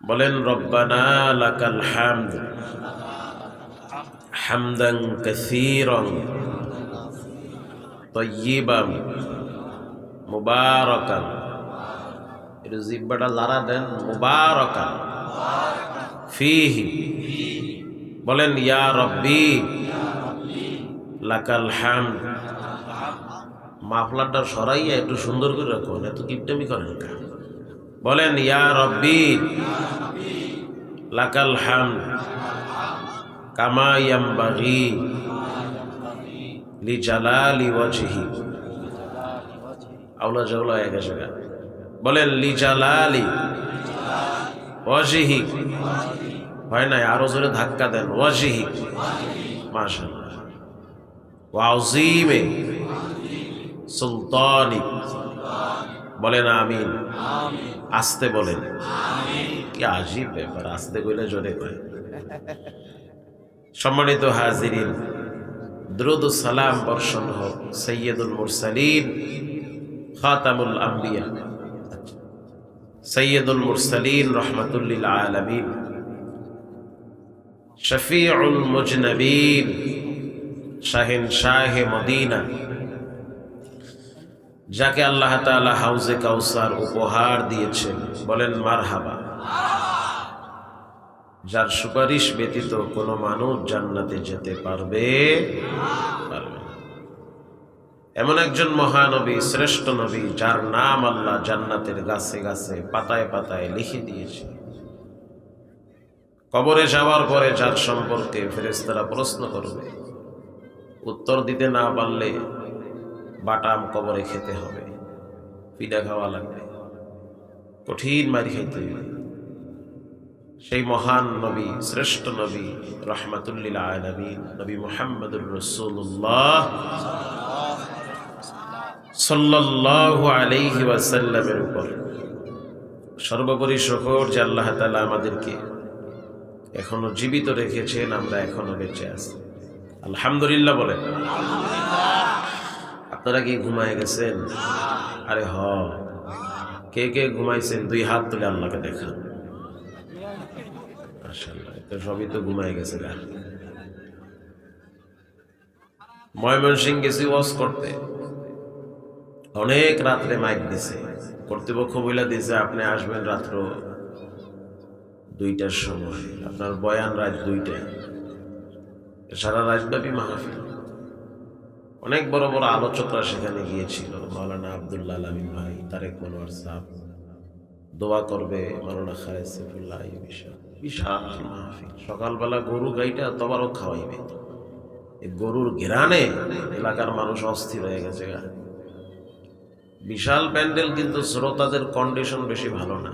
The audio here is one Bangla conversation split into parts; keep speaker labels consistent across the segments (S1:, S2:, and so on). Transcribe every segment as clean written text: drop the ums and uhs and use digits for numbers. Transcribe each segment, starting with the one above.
S1: বলেন রব্বানা লাকাল হামদ হামদান কাসীরান তাইয়িবান মুবারাকান। এটা জিহ্বাটা লাড়া দেন, মুবারাকান ফীহি। বলেন ইয়া রব্বি লাকাল হামদ। মাফলারটা সরাইয়া একটু সুন্দর করে রাখুন, এত কিপটামি করেন না। বলেন ইয়া রব্বি লাকাল হামদ কামা ইয়ামবাগি লিজালালি ওয়াজহি। আওলা জাওলা এক জায়গা বলেন লিজালালি ওয়াজহি। হয় না, আরো জোরে ধাক্কা দেন, ওয়াজহি। মাশাআল্লাহ। ওয়া আযীমে সুলতানি। বলেন আমিন। আস্তে বলেন। কি আজীব ব্যাপার, আস্তে কইলে জোরে কয়। সম্মানিত হাজিরিন, দুরূদ ও সালাম বর্ষণ হোক সাইয়্যিদুল মুরসালিন খাতামুল আম্বিয়া সাইয়্যিদুল মুরসালিন রাহমাতুল লিল আলামিন শফিউল মুজনাবিন শাহে মদিনা, যাকে আল্লাহ তাআলা হাউজে কাউসার উপহার দিয়েছেন। বলেন মারহাবা। যার সুপারিশ ব্যতীত কোনো মানুষ জান্নাতে যেতে পারবে না। এমন একজন মহানবী, শ্রেষ্ঠ নবী, যার নাম আল্লাহ জান্নাতের গাছে গাছে পাতায় পাতায় লিখে দিয়েছে। কবরে যাওয়ার পরে যার সম্পর্কে ফেরেশতারা প্রশ্ন করবে, উত্তর দিতে না পারলে বাটাম কবরে খেতে হবে, পিঠা খাওয়া লাগবে, কঠিন মারি খাইতে হবে। সেই মহান নবী, শ্রেষ্ঠ নবী, রাহমাতুল লিল আলামিন নবী মুহাম্মদুর রাসূলুল্লাহ সাল্লাল্লাহু আলাইহি ওয়াসাল্লামের উপর সর্বোপরি শুকর যে আল্লাহ তাআলা আমাদেরকে এখনো জীবিত রেখেছেন, আমরা এখনো বেঁচে আছি। আলহামদুলিল্লাহ বলেন। আপনারা কি ঘুমায় গেছেন? আরে কে কে ঘুমাইছেন দুই হাত তুলে আল্লাহকে দেখান। মাশাআল্লাহ, তো সবই তো ঘুমায় গেছে। ময়মনসিংহ গেছি ওয়াজ করতে, অনেক রাত্রে মাইক দিছে, কর্তৃপক্ষ বইলা দিয়েছে আপনি আসবেন রাত্র 2টার সময়, আপনার বয়ান রাত 2টায়, সারা রাতব্যাপী মাহফিল। অনেক বড় বড় আলোচকরা সেখানে গিয়েছিল। মাওলানা আব্দুল্লাহ আমিন ভাই, তারেক মনোয়ার সাহেব, দোয়া করবে মাওলানা খালেদ সাইফুল্লাহ। বিশাল মাহফিল। সকালবেলা গরু গাইটা তবারক খাওয়াইবে। এই গরুর ঘেরানে এলাকার মানুষ অস্থির হয়ে গেছে। বিশাল প্যান্ডেল, কিন্তু শ্রোতাদের কন্ডিশন বেশি ভালো না।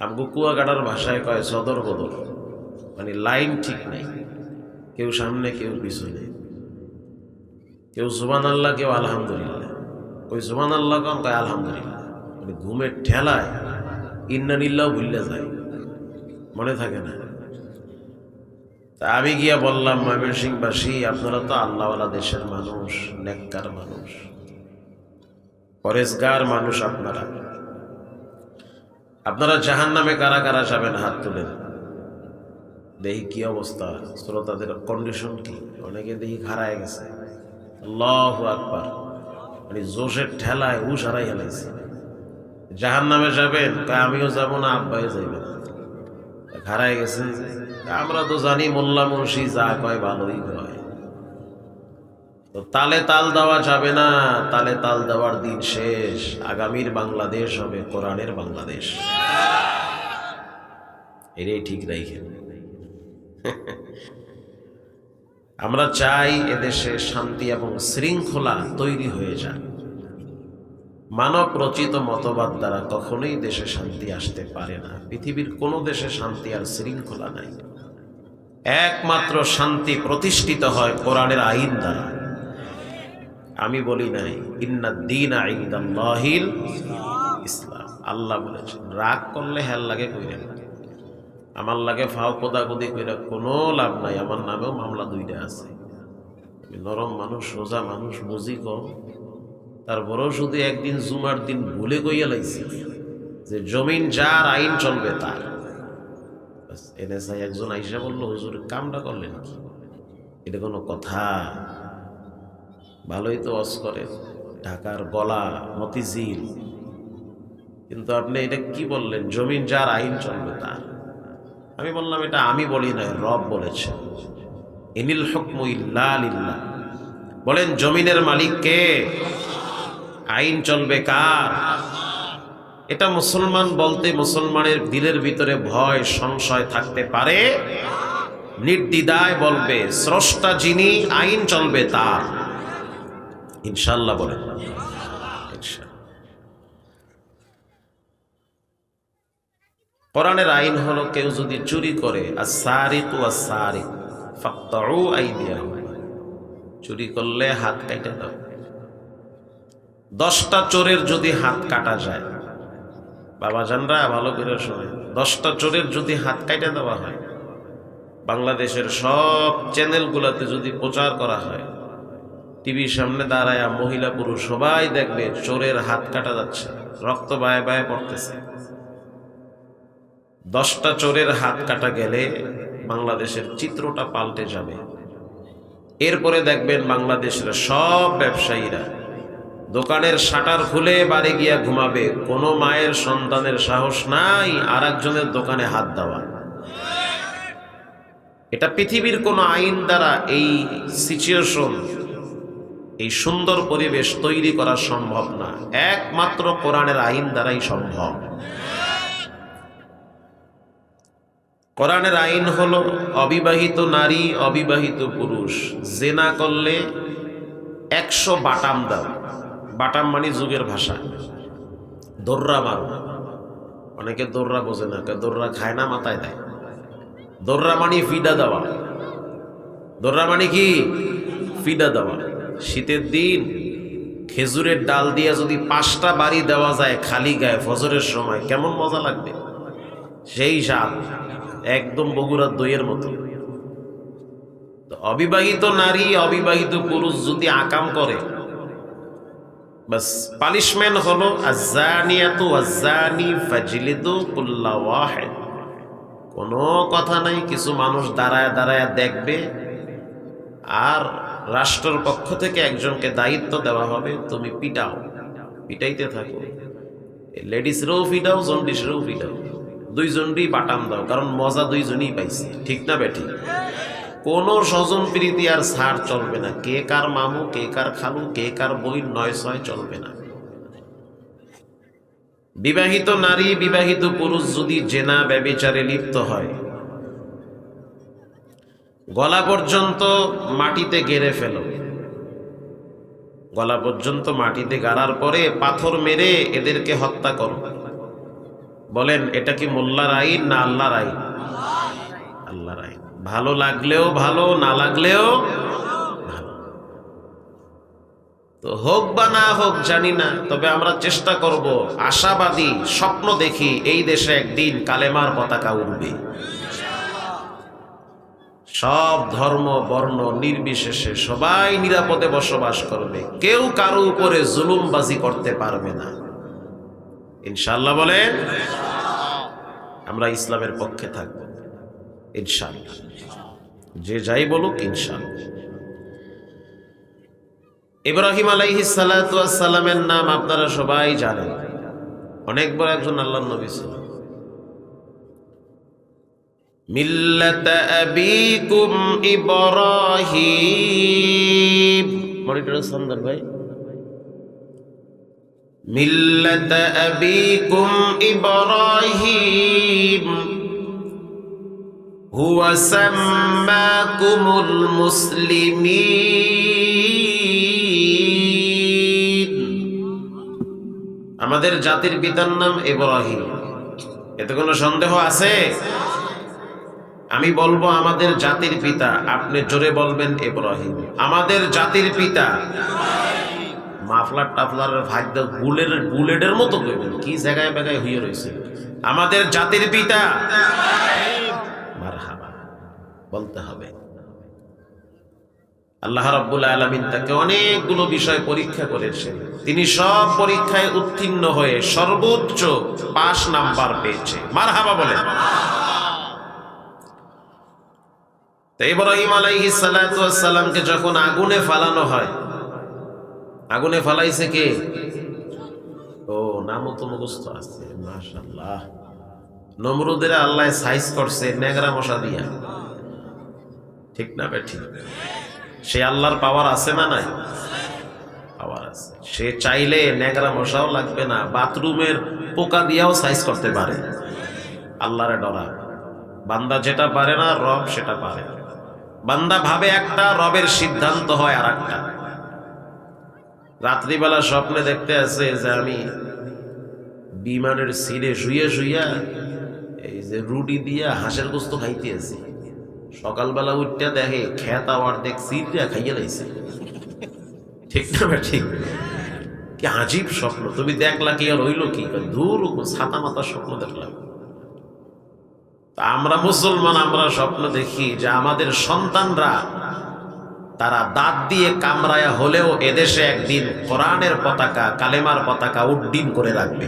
S1: আমগো কুয়াকাটার ভাষায় কয় সদর বদর, মানে লাইন ঠিক নেই, কেউ সামনে কেউ পিছনে, কেউ সুবহানাল্লাহ কেউ আলহামদুলিল্লাহ, ওই সুবহানাল্লাহ কম কয় আলহামদুলিল্লাহ, মানে ঘুমের ঠেলায় ইন্নালিল্লাহ ভুললে যায়, মনে থাকে না। তা আমি গিয়া বললাম, ময়মনসিংহবাসী আপনারা তো আল্লাহওয়ালা দেশের মানুষ, নেককার মানুষ, পরেজগার মানুষ, আপনারা জাহান্নামে কারা কারা যাবেন হাত তুলেন। দেখি কি অবস্থা, শ্রোতাদের কন্ডিশন কি। অনেকে দেখি খাড়ায় গেছে। আল্লাহু আকবার, মানে জোশের ঠেলায় হুশ হারাই হেলাইছে। জাহান্নামে যাবেন, আমিও যাব না, আব্বাই যাইবেন, খাড়ায় গেছে। আমরা তো জানি মোল্লা মুন্সি যা কয় ভালোই কয়, তো তালে তাল দেওয়া যাবে না। তালে তাল দেওয়ার দিন শেষ। আগামীর বাংলাদেশ হবে কোরআনের বাংলাদেশ। এটাই ঠিক রাইখেন। আমরা চাই এদেশে শান্তি এবং শৃঙ্খলা তৈরি হয়ে যায়। মানব রচিত মতবাদ দ্বারা কখনোই দেশে শান্তি আসতে পারে না। পৃথিবীর কোনো দেশে শান্তি আর শৃঙ্খলা নাই। একমাত্র শান্তি প্রতিষ্ঠিত হয় কোরআনের আইন দ্বারা। আমি বলি নাই, ইন্নাদ-দীনা ইনদাল্লাহিল ইসলাম। আল্লাহ বলেছেন, রাগ করলে হেল লাগে কইরেন, আমার লাগে ফাও কোদাকুদি কইরা কোনো লাভ নাই। আমার নামেও মামলা 2টা আছে। আমি নরম মানুষ, সোজা মানুষ, বুঝি কম, তারপরেও শুধু একদিন জুমার দিন ভুলে কইয়া লাইছি, যে জমিন যার, আইন চলবে তার। এনএসআই একজন আইসা বললো, হুজুর কামটা করলেন কি? এটা কোনো কথা? ভালোই তো ওয়াজ করে, ঢাকার গলা, মতিঝিল, কিন্তু আপনি এটা কি বললেন, জমিন যার, আইন চলবে তার। আমি বললাম, এটা আমি বলি নাই, রব বলেছে। ইনিল হুকমু ইল্লা লিল্লাহ। বলেন জমিনের মালিক কে? আইন চলবে কার? এটা মুসলমান বলতে মুসলমানের দিলের ভিতরে ভয় সংশয় থাকতে পারে? নির্দ্বিধায় বলবে স্রষ্টা যিনি, আইন চলবে তার। ইনশাআল্লাহ বলেন। কোরআনের আইন হলো, কেউ যদি চুরি করে, আস-সারিকু আস-সারিক ফাকতাউ আইদিয়াহুম, চুরি করলে হাত কাটা দাও। 10টা চোরের যদি হাত কাটা যায়, বাবাজানরা ভালো করে শোনেন, 10টা চোরের যদি হাত কাটা দেওয়া হয়, বাংলাদেশের সব চ্যানেলগুলোতে যদি প্রচার করা হয়, টিভির সামনে দাঁড়ায় মহিলা পুরুষ সবাই দেখবে চোরের হাত কাটা যাচ্ছে, রক্ত বায়ে বায়ে পড়তেছে। 10টা চোরের হাত কাটা গেলে বাংলাদেশের চিত্রটা পাল্টে যাবে। এরপরে দেখবেন বাংলাদেশের সব ব্যবসায়ীরা দোকানের শাটার খুলে বাড়ি গিয়া ঘুমাবে, কোনো মায়ের সন্তানের সাহস নাই আর একজনের দোকানে হাত দেওয়া। এটা পৃথিবীর কোনো আইন দ্বারা এই সিচুয়েশন, এই সুন্দর পরিবেশ তৈরি করা সম্ভব না, একমাত্র কোরআনের আইন দ্বারাই সম্ভব। কোরআনের আইন হলো, অবিবাহিত নারী, অবিবাহিত পুরুষ জেনা করলে 100 বাটাম দাও। বাটাম মানে যুগের ভাষা, দোররা মারো। অনেকে দোররা বোঝে না, দোররা খায় না, মাথায় দেয়। দোররা মানে ফিডা দেওয়া। দোররা মানে কি? ফিডা দেওয়া। শীতের দিন খেজুরের ডাল দিয়ে যদি 5টা বাড়ি দেওয়া যায় খালি গায়ে ফজরের সময়, কেমন মজা লাগবে! সেই স্বাদ, একদম বগুড়ার দইয়ের মতো। অবিবাহিত নারী, অবিবাহিত পুরুষ যদি আকাম করে, বাস পানিশমেন্ট হলো আয-যানিয়াতু ওয়াজ-যানি ফাজলিদু কুল্লা ওয়াহিদ। কোনো কথা নাই, কিছু মানুষ দাঁড়ায় দাঁড়ায় দেখবে, আর রাষ্ট্রের পক্ষ থেকে একজনকে দায়িত্ব দেওয়া হবে, তুমি পিটাও, পিটাইতে থাকো। লেডিসরাও পিটাও, জন্ডিসরাও পিটাও, দুইজনই বাটাম দাও, কারণ মজা দুইজনই পাইছে। ঠিক না বেটি? কোন স্বজন প্রীতি আর ছাড় চলবে না, কে কার মামু, কে কার খালু, কে কার বই, 9-6 চলবে না। বিবাহিত নারী, বিবাহিত পুরুষ যদি জেনা ব্যভিচারে লিপ্ত হয়, গলা পর্যন্ত মাটিতে গেড়ে ফেলো। গলা পর্যন্ত মাটিতে গাড়ার পরে পাথর মেরে এদেরকে হত্যা করো। বলেন এটা কি মোল্লার আইন না আল্লাহর আইন? আল্লাহর আইন। ভালো লাগলেও ভালো, না লাগলেও ভালো। তো হোক বা না হোক জানি না, তবে আমরা চেষ্টা করব, আশাবাদী, স্বপ্ন দেখি এই দেশে একদিন কালেমার পতাকা উড়বে। সব ধর্ম বর্ণ নির্বিশেষে সবাই নিরাপদে বসবাস করবে, কেউ কারো উপরে জুলুমবাজি করতে পারবে না। ইনশাআল্লাহ বলেন। আমরা ইসলামের পক্ষে থাকব ইনশাআল্লাহ, যে যাই বলুক ইনশাআল্লাহ। ইব্রাহিম আলাইহিস সালাতু ওয়াস সালামের নাম আপনারা সবাই জানেন, অনেক বড় একজন আল্লাহর নবী ছিলেন। মিল্লাতা আবিকুম ইব্রাহিম, মনিটর সুন্দর ভাই। মিল্লাতা আবিকুম ইব্রাহিম হুয়া সাম্মাকুমুল মুসলিমিন। আমাদের জাতির পিতার নাম ইব্রাহিম, এতে কোনো সন্দেহ আছে? আমি বলবো আমাদের জাতির পিতা, আপনি জোরে বলবেন ইব্রাহিম। আমাদের জাতির পিতা। মাফলার টাফলারের ভাগ্য বুলেটের মতো কইবেন, কি জায়গায় বেগায় হইয়া রয়েছে। আমাদের জাতির পিতা মারহাবা বলতে হবে। আল্লাহ রাব্বুল আলামিন তাকে অনেকগুলো বিষয় পরীক্ষা করেছেন, তিনি সব পরীক্ষায় উত্তীর্ণ হয়ে সর্বোচ্চ ৫ নাম্বার পেয়েছে। মারহাবা বলেন। তো ইব্রাহিম আলাইহিস সালাতু ওয়াস সালামকে যখন আগুনে ফালানো হয়, আগুনে ফালাইছে কে? ও নামও তো মুখস্থ আছে, মাশাআল্লাহ। নমরুদের আল্লাহ সাইজ করছে নেগরা মশা দিয়া, ঠিক না বেঠিক? সে আল্লাহর পাওয়ার আছে না নাই? পাওয়ার আছে। সে চাইলে নেগরা মশাও লাগবে না, বাথরুমের পোকা দিয়াও সাইজ করতে পারে। আল্লাহরে ডরা। বান্দা যেটা পারে না, রব সেটা পারে। বান্দা ভাবে একটা, রবের সিদ্ধান্ত হয় আর একটা। রাত্রিবেলা স্বপ্নে দেখতে আছে যে আমি বিমানের সিটে শুয়ে শুইয়া এই যে রুটি দিয়া হাঁসের গোস্ত খাইতে আছি। সকালবেলা উঠতে দেখে খেত আবার দেখ সিট দিয়া খাইয়ে লাইছে। ঠিক না ভাই? ঠিক। কি আজীব স্বপ্ন! তুমি দেখলা কি আর হইল কি? ধুর, ছাতা মাথা স্বপ্ন দেখলাম। আমরা মুসলমান, আমরা স্বপ্ন দেখি যে আমাদের সন্তানরা তারা দাঁত দিয়ে কামড়ায়া হলেও এদেশে একদিন কোরআনের পতাকা, কালেমার পতাকা উড্ডীন করে রাখবে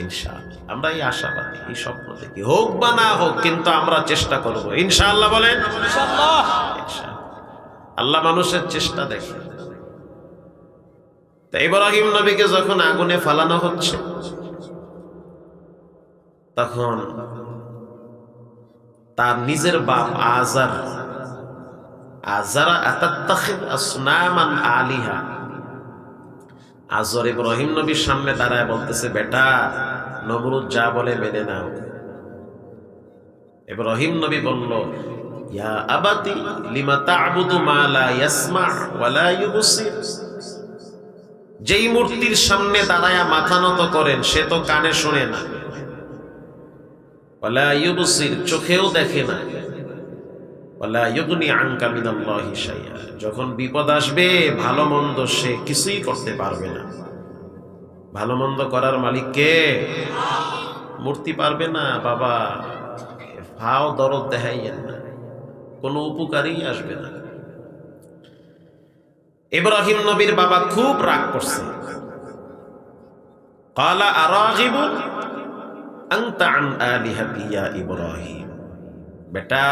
S1: ইনশাআল্লাহ। আমরা এই আশাবাদী, এই স্বপ্ন দেখি, হোক বা না হোক, কিন্তু আমরা চেষ্টা করব ইনশাআল্লাহ। বলেন ইনশাআল্লাহ। আল্লাহ মানুষের চেষ্টা দেখে। তো ইব্রাহিম নবীকে যখন আগুনে ফালানো হচ্ছে, তখন তার নিজের বাপ আজারা আতাত্তাখিদ আসনামান আলিহা। আজর ইব্রাহিম নবীর সামনে দাঁড়ায় বলতেছে, বেটা, নমরুদ যা বলে মেনে নাও। ইব্রাহিম নবী বলল, ইয়া আবাতি লিমা তা'বুদু মা লা ইয়াসমা ওয়া লা ইউবসির। যেই মূর্তির সামনে দাঁড়ায়া মাথা নত করেন, সে তো কানে শুনে না, ওয়া লা ইউবসির, চোখেও দেখে না, ওয়া লা ইউগনি আনকা মিনাল্লাহি শাইআ। যখন বিপদ আসবে, ভালো মন্দ সে কিছুই করতে পারবে না। ভালো মন্দ করার মালিক কে? মূর্তি পারবে না বাবা। ভাও দরদ দেখাইয়েন না, কোনো উপকারই আসবে না। ইব্রাহিম নবীর বাবা খুব রাগ করছে। ক্বালা আরাগিবুন আনতা আন আলিহাতি ইয়া ইব্রাহিম। বেটা,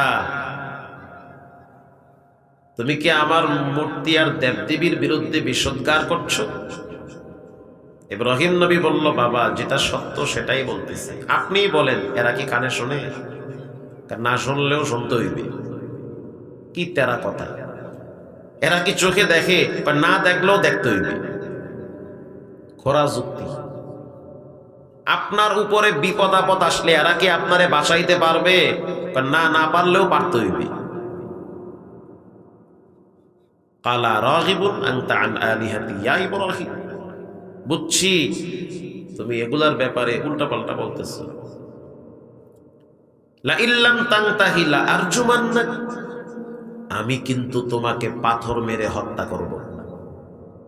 S1: তুমি কি আমার মূর্তি আর দেবদেবীর বিরুদ্ধে বিষোদ্গার করছো? ইব্রাহিম নবী বলল, বাবা, যেটা সত্য সেটাই বলতেছি, আপনিই বলেন। এরা কি কানে শোনে? না শুনলেও শুনতে হইবে। কি তেরা কথা! এরা কি চোখে দেখে? না দেখলেও দেখতে হইবে। খোরা যুক্তি। আপনার উপরে বিপদ আপদ আসলে এরা কি আপনারে বাঁচাইতে পারবে? না পারলেও পারতে হইবে। ক্বালা রাগিবুন আনতা আন আলিহাতি ইয়া ইব্রাহিম। বুঝছি তুমি এগুলার ব্যাপারে উল্টাপাল্টা বলতেছো। লা ইল্লাম তানতাহি লা আরজুমান্নাক। আমি কিন্তু তোমাকে পাথর মেরে হত্যা করব।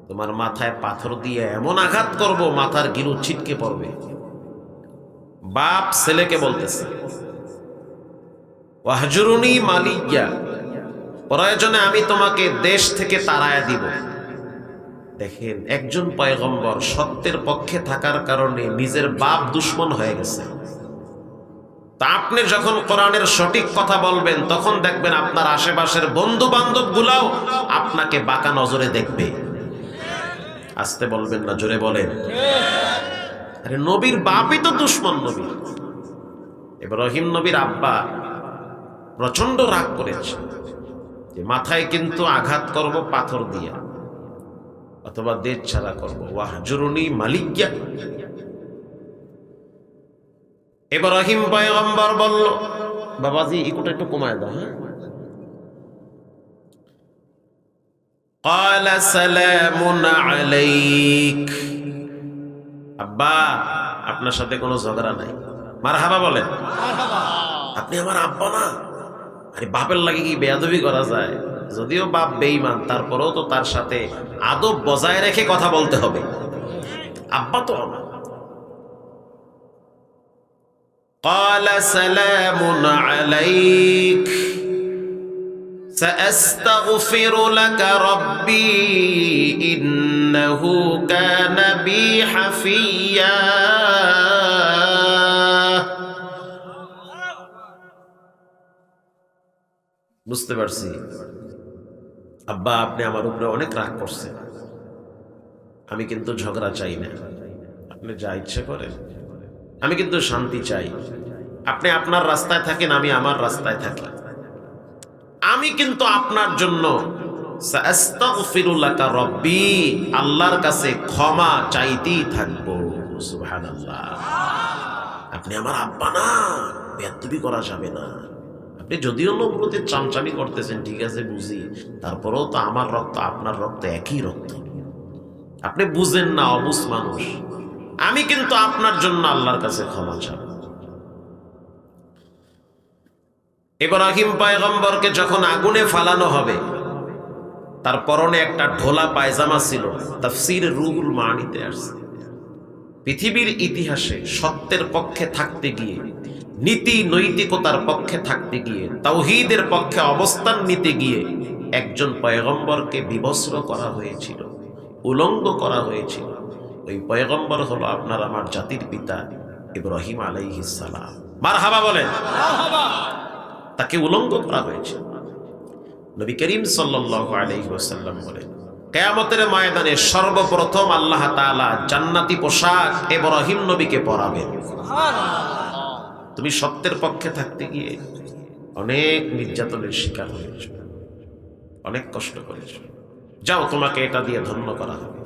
S1: তোমার মাথায় পাথর দিয়ে এমন আঘাত করব, মাথার গিরু ছিটকে পড়বে। বাপ ছেলেকে বলতেছে, ওয়াহজুরুনি মালিয়া, প্রয়োজনে আমি তোমাকে দেশ থেকে তাড়ায়া দিব। দেখেন, একজন পয়গম্বর সত্যের পক্ষে থাকার কারণে নিজের বাপ দুশ্মন হয়ে গেছে। তা আপনি যখন কোরআনের সঠিক কথা বলবেন, তখন দেখবেন আপনার আশেপাশের বন্ধু বান্ধব গুলাও আপনাকে বাঁকা নজরে দেখবে। আস্তে বলবেন না, জোরে বলেন। আরে নবীর বাপই তো দুশ্মন নবীর। ইব্রাহিম নবীর আব্বা প্রচন্ড রাগ করেছে যে মাথায় কিন্তু আঘাত করব পাথর দিয়া, অথবা দেশ ছাড়া করবো। ওয়াহজুরুনি মালিয়া। ইব্রাহিম পয়গম্বর বলল, বাবাজি ইকুটা একটু কমায় দাও। হ্যাঁ, ক্বালা সালামুন আলাইক। আব্বা, আপনার সাথে কোনো ঝগড়া নাই। মারহাবা বলেন। আপনি আমার আব্বা না? আরে বাপের লাগে কি বেয়াদবি করা যায়? যদিও বাপ বেঈমান, তারপরেও তো তার সাথে আদব বজায় রেখে কথা বলতে হবে। আব্বা তো আমার। ক্বালা সালামুন আলাইক। সাআস্তাগফিরু লাকা রাব্বি ইন্নাহু কানা বি হাফিয়্যা। বুঝতে পারছি আব্বা আপনি আমার উপরে অনেক রাগ করছেন, আমি কিন্তু ঝগড়া চাই না, আপনি যা ইচ্ছে করেন, আমি কিন্তু শান্তি চাই। আপনি আপনার রাস্তায় থাকেন, আমি আমার রাস্তায় থাকি, আমি কিন্তু আপনার জন্য সাআস্তাগফিরু লাকা রাব্বি, আল্লাহর কাছে ক্ষমা চাইতেই থাকবো। সুবহানাল্লাহ। আপনি আমার আব্বা না, বেয়াদবি করা যাবে না। আপনি যদিও নমরুদের চামচামি করতেছেন, ঠিক আছে বুঝি, তারপরেও তো আমার রক্ত আপনার রক্ত একই রক্ত। আপনি বুঝেন না, অবুঝ মানুষ। আমি কিন্তু আপনার জন্য আল্লাহর কাছে ক্ষমা চাই। ইব্রাহিম পয়গম্বরকে যখন আগুনে ফালানো হবে, তার পরনে একটা ঢোলা পায়জামা ছিল। তাফসীর রুহুল মানিতে আসছে, পৃথিবীর ইতিহাসে সত্যের পক্ষে থাকতে গিয়ে, নীতি নৈতিকতার পক্ষে থাকতে গিয়ে, তাওহীদের পক্ষে অবস্থান নিতে গিয়ে একজন পয়গম্বরকে বিবস্ত্র করা হয়েছিল, উলঙ্গ করা হয়েছিল। ওই পয়গম্বর হলো আপনার আমার জাতির পিতা ইব্রাহিম আলাইহিস সালাম। মারহাবা বলেন। তাকে উলঙ্গ করা হয়েছে। নবী করিম সাল্লাল্লাহু আলাইহি ওয়াসাল্লাম বলেন, কিয়ামতের ময়দানে সর্বপ্রথম আল্লাহ তাআলা জান্নাতি পোশাক ইব্রাহিম নবীকে পরাবেন। সুবহানাল্লাহ। তুমি সত্যের পক্ষে থাকতে গিয়ে অনেক নির্যাতনের শিকার হয়েছো, অনেক কষ্ট করেছো, যাও তোমাকে এটা দিয়ে ধন্য করা হবে।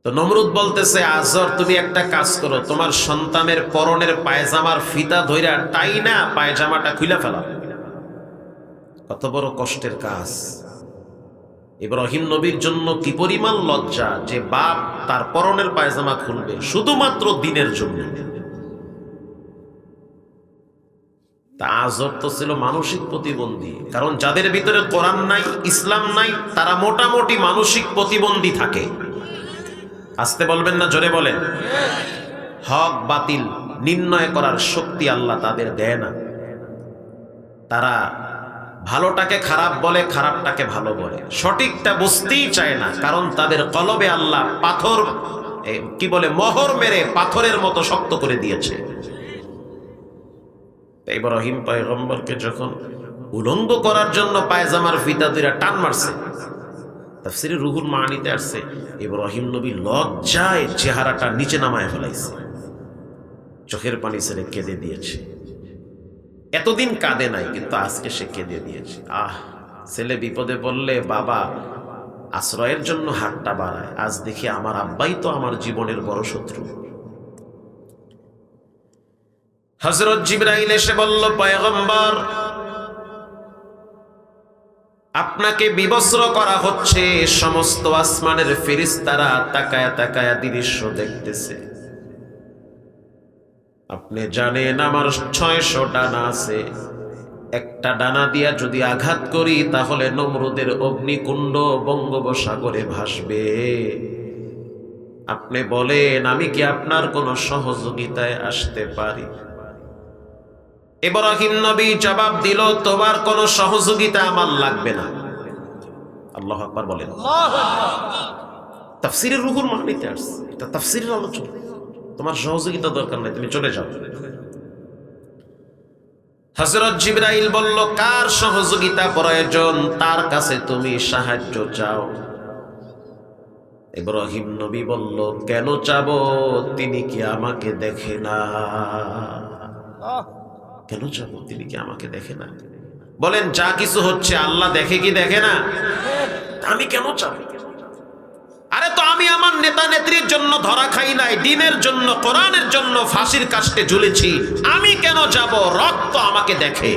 S1: তো নমরুদ বলতেছে, আজর তুমি একটা কাজ করো, তোমার সন্তানের পরনের পায়জামার ফিতা ধইরা টাইনা পায়জামাটা খুলে ফেলা। কত বড় কষ্টের কাজ। ইব্রাহিম নবীর জন্য কি পরিমাণ লজ্জা যে বাপ তার পরনের পায়জামা খুলবে শুধুমাত্র দিনের জন্য। তা আজর তো ছিল মানসিক প্রতিবন্ধী, কারণ যাদের ভিতরে কোরআন নাই, ইসলাম নাই, তারা মোটামুটি মানসিক প্রতিবন্ধী থাকে। আসতে বলবেন না, জোরে বলেন। হক বাতিল নির্ণয় করার শক্তি আল্লাহ তাদের দেয় না। তারা ভালোটাকে খারাপ বলে, খারাপটাকে ভালো বলে, সঠিকটা বুঝতেই চায় না, কারণ তাদের কলবে আল্লাহ পাথর কি বলে মোহর মেরে পাথরের মতো শক্ত করে দিয়েছে। ইব্রাহিম পয়গম্বরকে যখন উলঙ্গ করার জন্য পায়জামার ফিতা ধরে টান মারছে, তাফসীরে রুহুল মানিতে আসছে, ইব্রাহিম নবী লজ্জায় চেহারাটা নিচে নামায় ফেলাইছে, চোখের পানি ছেড়ে কেঁদে দিয়েছে। এতদিন কাঁদে নাই, কিন্তু আজকে সে কেঁদে দিয়েছে। ছেলে বিপদে পড়লে বাবা আশ্রয়ের জন্য হাতটা বাড়ায়, আজ দেখি আমার আব্বাই তো আমার জীবনের বড় শত্রু। হযরত জিবরাইল এসে বলল, পয়গম্বর আপনাকে বিবস্ত্র করা হচ্ছে। সমস্ত আসমানের ফেরেশতারা তাকায়া তাকায়া দৃশ্য দেখতেছে। আপনি জানেন আমার 600 ডানা আছে, একটা ডানা দিয়া যদি আঘাত করি তাহলে নমরুদের অগ্নিকুণ্ড বঙ্গোপসাগরে ভাসবে। আপনি বলেন আমি কি আপনার কোন সহযোগিতায় আসতে পারি? ইব্রাহিম নবী জবাব দিল, তোমার কোন সহযোগিতা আমার লাগবে না। আল্লাহু আকবার বলেন। তাফসীরের রুহুল মানিতে আসছে, এটা তাফসীরের আলোচনা। তোমার সহযোগিতা দরকার নাই, তুমি চলে যাও। হযরত জিবরাইল বলল, কার সহযোগিতা প্রয়োজন? তার কাছে তুমি সাহায্য চাও। ইব্রাহিম নবী বলল, কেন চাবো? তিনি কি আমাকে দেখে না? কেন চাবো? তিনি কি আমাকে দেখে না? বলেন, যা কিছু হচ্ছে আল্লাহ দেখে কি দেখে না? আমি কেন চাবো? আরে তো আমি আমার নেতা নেত্রীর জন্য ধরা খাই নাই, দিনের জন্য, কোরআনের জন্য ফাঁসির কাস্টে ঝুলেছি। আমি কেন যাব? রক্ত আমাকে দেখে,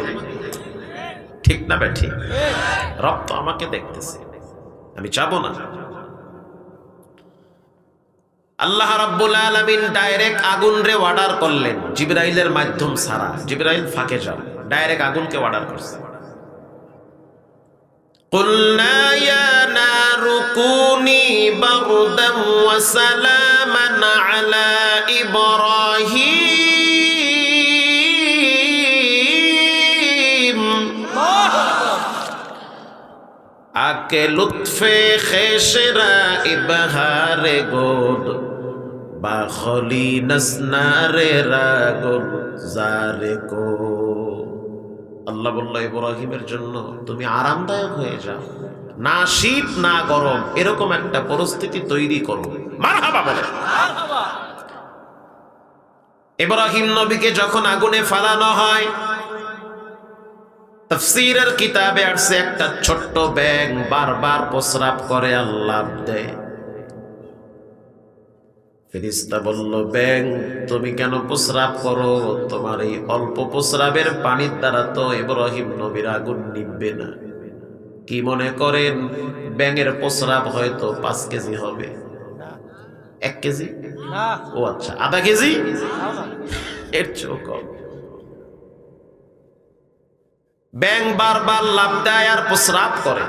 S1: ঠিক না বেঠি? রক্ত আমাকে দেখতেছে, আমি যাব না। আল্লাহ রাব্বুল আলামিন ডাইরেক্ট আগুন রে অর্ডার করলেন জিবরাইলের মাধ্যম ছাড়া। জিবরাইল ফাঁকে যাও, ডাইরেক্ট আগুনকে অর্ডার করছে। قُلْنَا يَا نَارُ كُونِي بَرْدًا وَسَلَامًا عَلَى إِبْرَاهِيمَ আকে লুৎফে খেসরা ইবহারে গোদ বা খলি নসনারে রাগল জারে কো। আল্লাহ বলল ইব্রাহিমের জন্য তুমি আরামদায়ক হয়ে যাও, না শীত না গরম, এরকম একটা পরিস্থিতি তৈরি করো। মারহাবা বলে। ইব্রাহিম নবীকে যখন আগুনে ফালানো হয়, তাফসীরের কিতাবে আসছে একটা ছোট্ট ব্যাঙ বারবার প্রস্রাব করে আল্লাহ দেয়। ফেরেশতা বলল, ব্যাঙ তুমি কেন প্রস্রাব করো? তোমার এই অল্প প্রস্রাবের পানির দ্বারা তো ইব্রাহিম নবীর আগুন নিভবে না। কি মনে করেন ব্যাঙের প্রস্রাব হয়তো 5 কেজি হবে? 1 কেজি? ও আচ্ছা, আধা কেজি? এর চেয়েও কম। ব্যাঙ বারবার লাফ দেয় আর প্রস্রাব করে।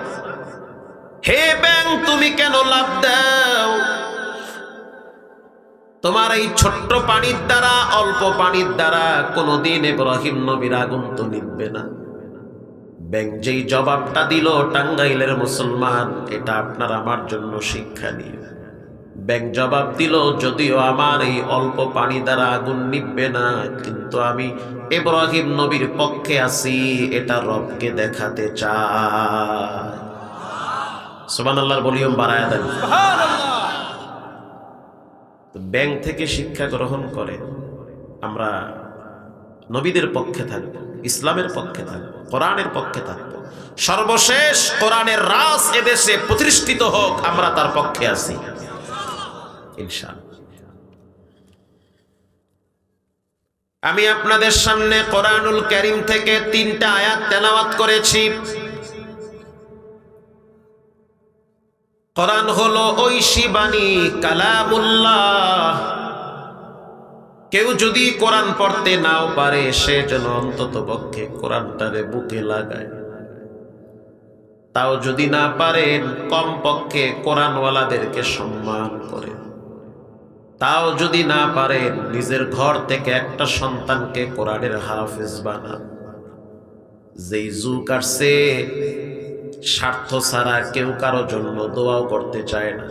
S1: হে ব্যাঙ তুমি কেন লাফ দাও? তোমার এই ছোট্ট পানির দ্বারা, অল্প পানির দ্বারা কোনদিন ইব্রাহিম নবীর আগুন তো নিভবে না। ব্যাঙ যেই জবাবটা দিল, টাঙ্গাইলের মুসলমান, এটা আপনার আমার জন্য শিক্ষা নিয়ে। ব্যাঙ জবাব দিল, যদিও আমার এই অল্প পানি দ্বারা আগুন নিভবে না, কিন্তু আমি ইব্রাহিম নবীর পক্ষে আছি, এটা রবকে দেখাতে চাই। সুবহানাল্লাহর ভলিউম বাড়ায় দেন। ব্যাঙ থেকে শিক্ষা গ্রহণ করে আমরা নবীদের পক্ষে থাকবো, ইসলামের পক্ষে থাকবো, কোরআনের পক্ষে থাকবো। সর্বশেষ কোরআনের রাজ এদেশে প্রতিষ্ঠিত হোক, আমরা তার পক্ষে আছি ইনশাআল্লাহ। আমি আপনাদের সামনে কোরআনুল কারীম থেকে 3টা আয়াত তেলাওয়াত করেছি। কোরআন হলো ঐশী বাণী, কালামুল্লাহ। কেউ যদি কোরআন পড়তে নাও পারে, সে যেন অন্তত পক্ষে কোরআনটারে বুকে লাগায়। তাও যদি না পারেন, কম পক্ষে কোরআনওয়ালাদেরকে সম্মান করেন। তাও যদি না পারেন, নিজের ঘর থেকে একটা সন্তানকে কোরআনের হাফেজ বানান। যেই যুগ আসছে, স্বার্থ ছাড়া কেউ কারো জন্য দোয়াও করতে চায় না।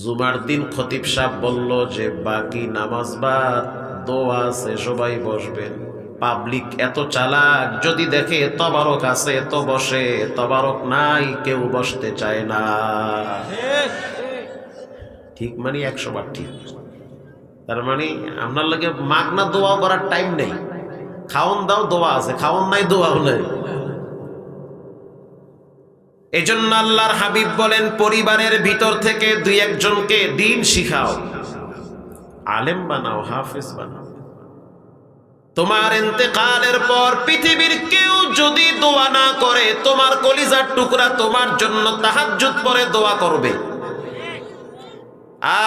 S1: জুমার দিন খতিব সাহেব বলল যে বাকি নামাজ বাদ, দোয়া আছে, সবাই বসবেন। পাবলিক এত চালাক, যদি দেখে তবারক আছে তো বসে, তবারক নাই কেউ বসতে চায় না। ঠিক মানে 100 বার ঠিক। তার মানে আপনার লাগে মাগনা দোয়া করার টাইম নেই। খাওন দাও দোয়া আছে, খাওন নাই দোয়াও নাই। এজন্য আল্লাহর হাবিব বলেন, পরিবারের ভিতর থেকে 2-1 জনকে দিন শিখাও, আলেম বানাও, হাফেজ বানাও। তোমার ইন্তেকালের পর পৃথিবীর কেউ যদি দোয়া না করে, তোমার কলিজার টুকরা তোমার জন্য তাহাজ্জুদ পড়ে দোয়া করবে,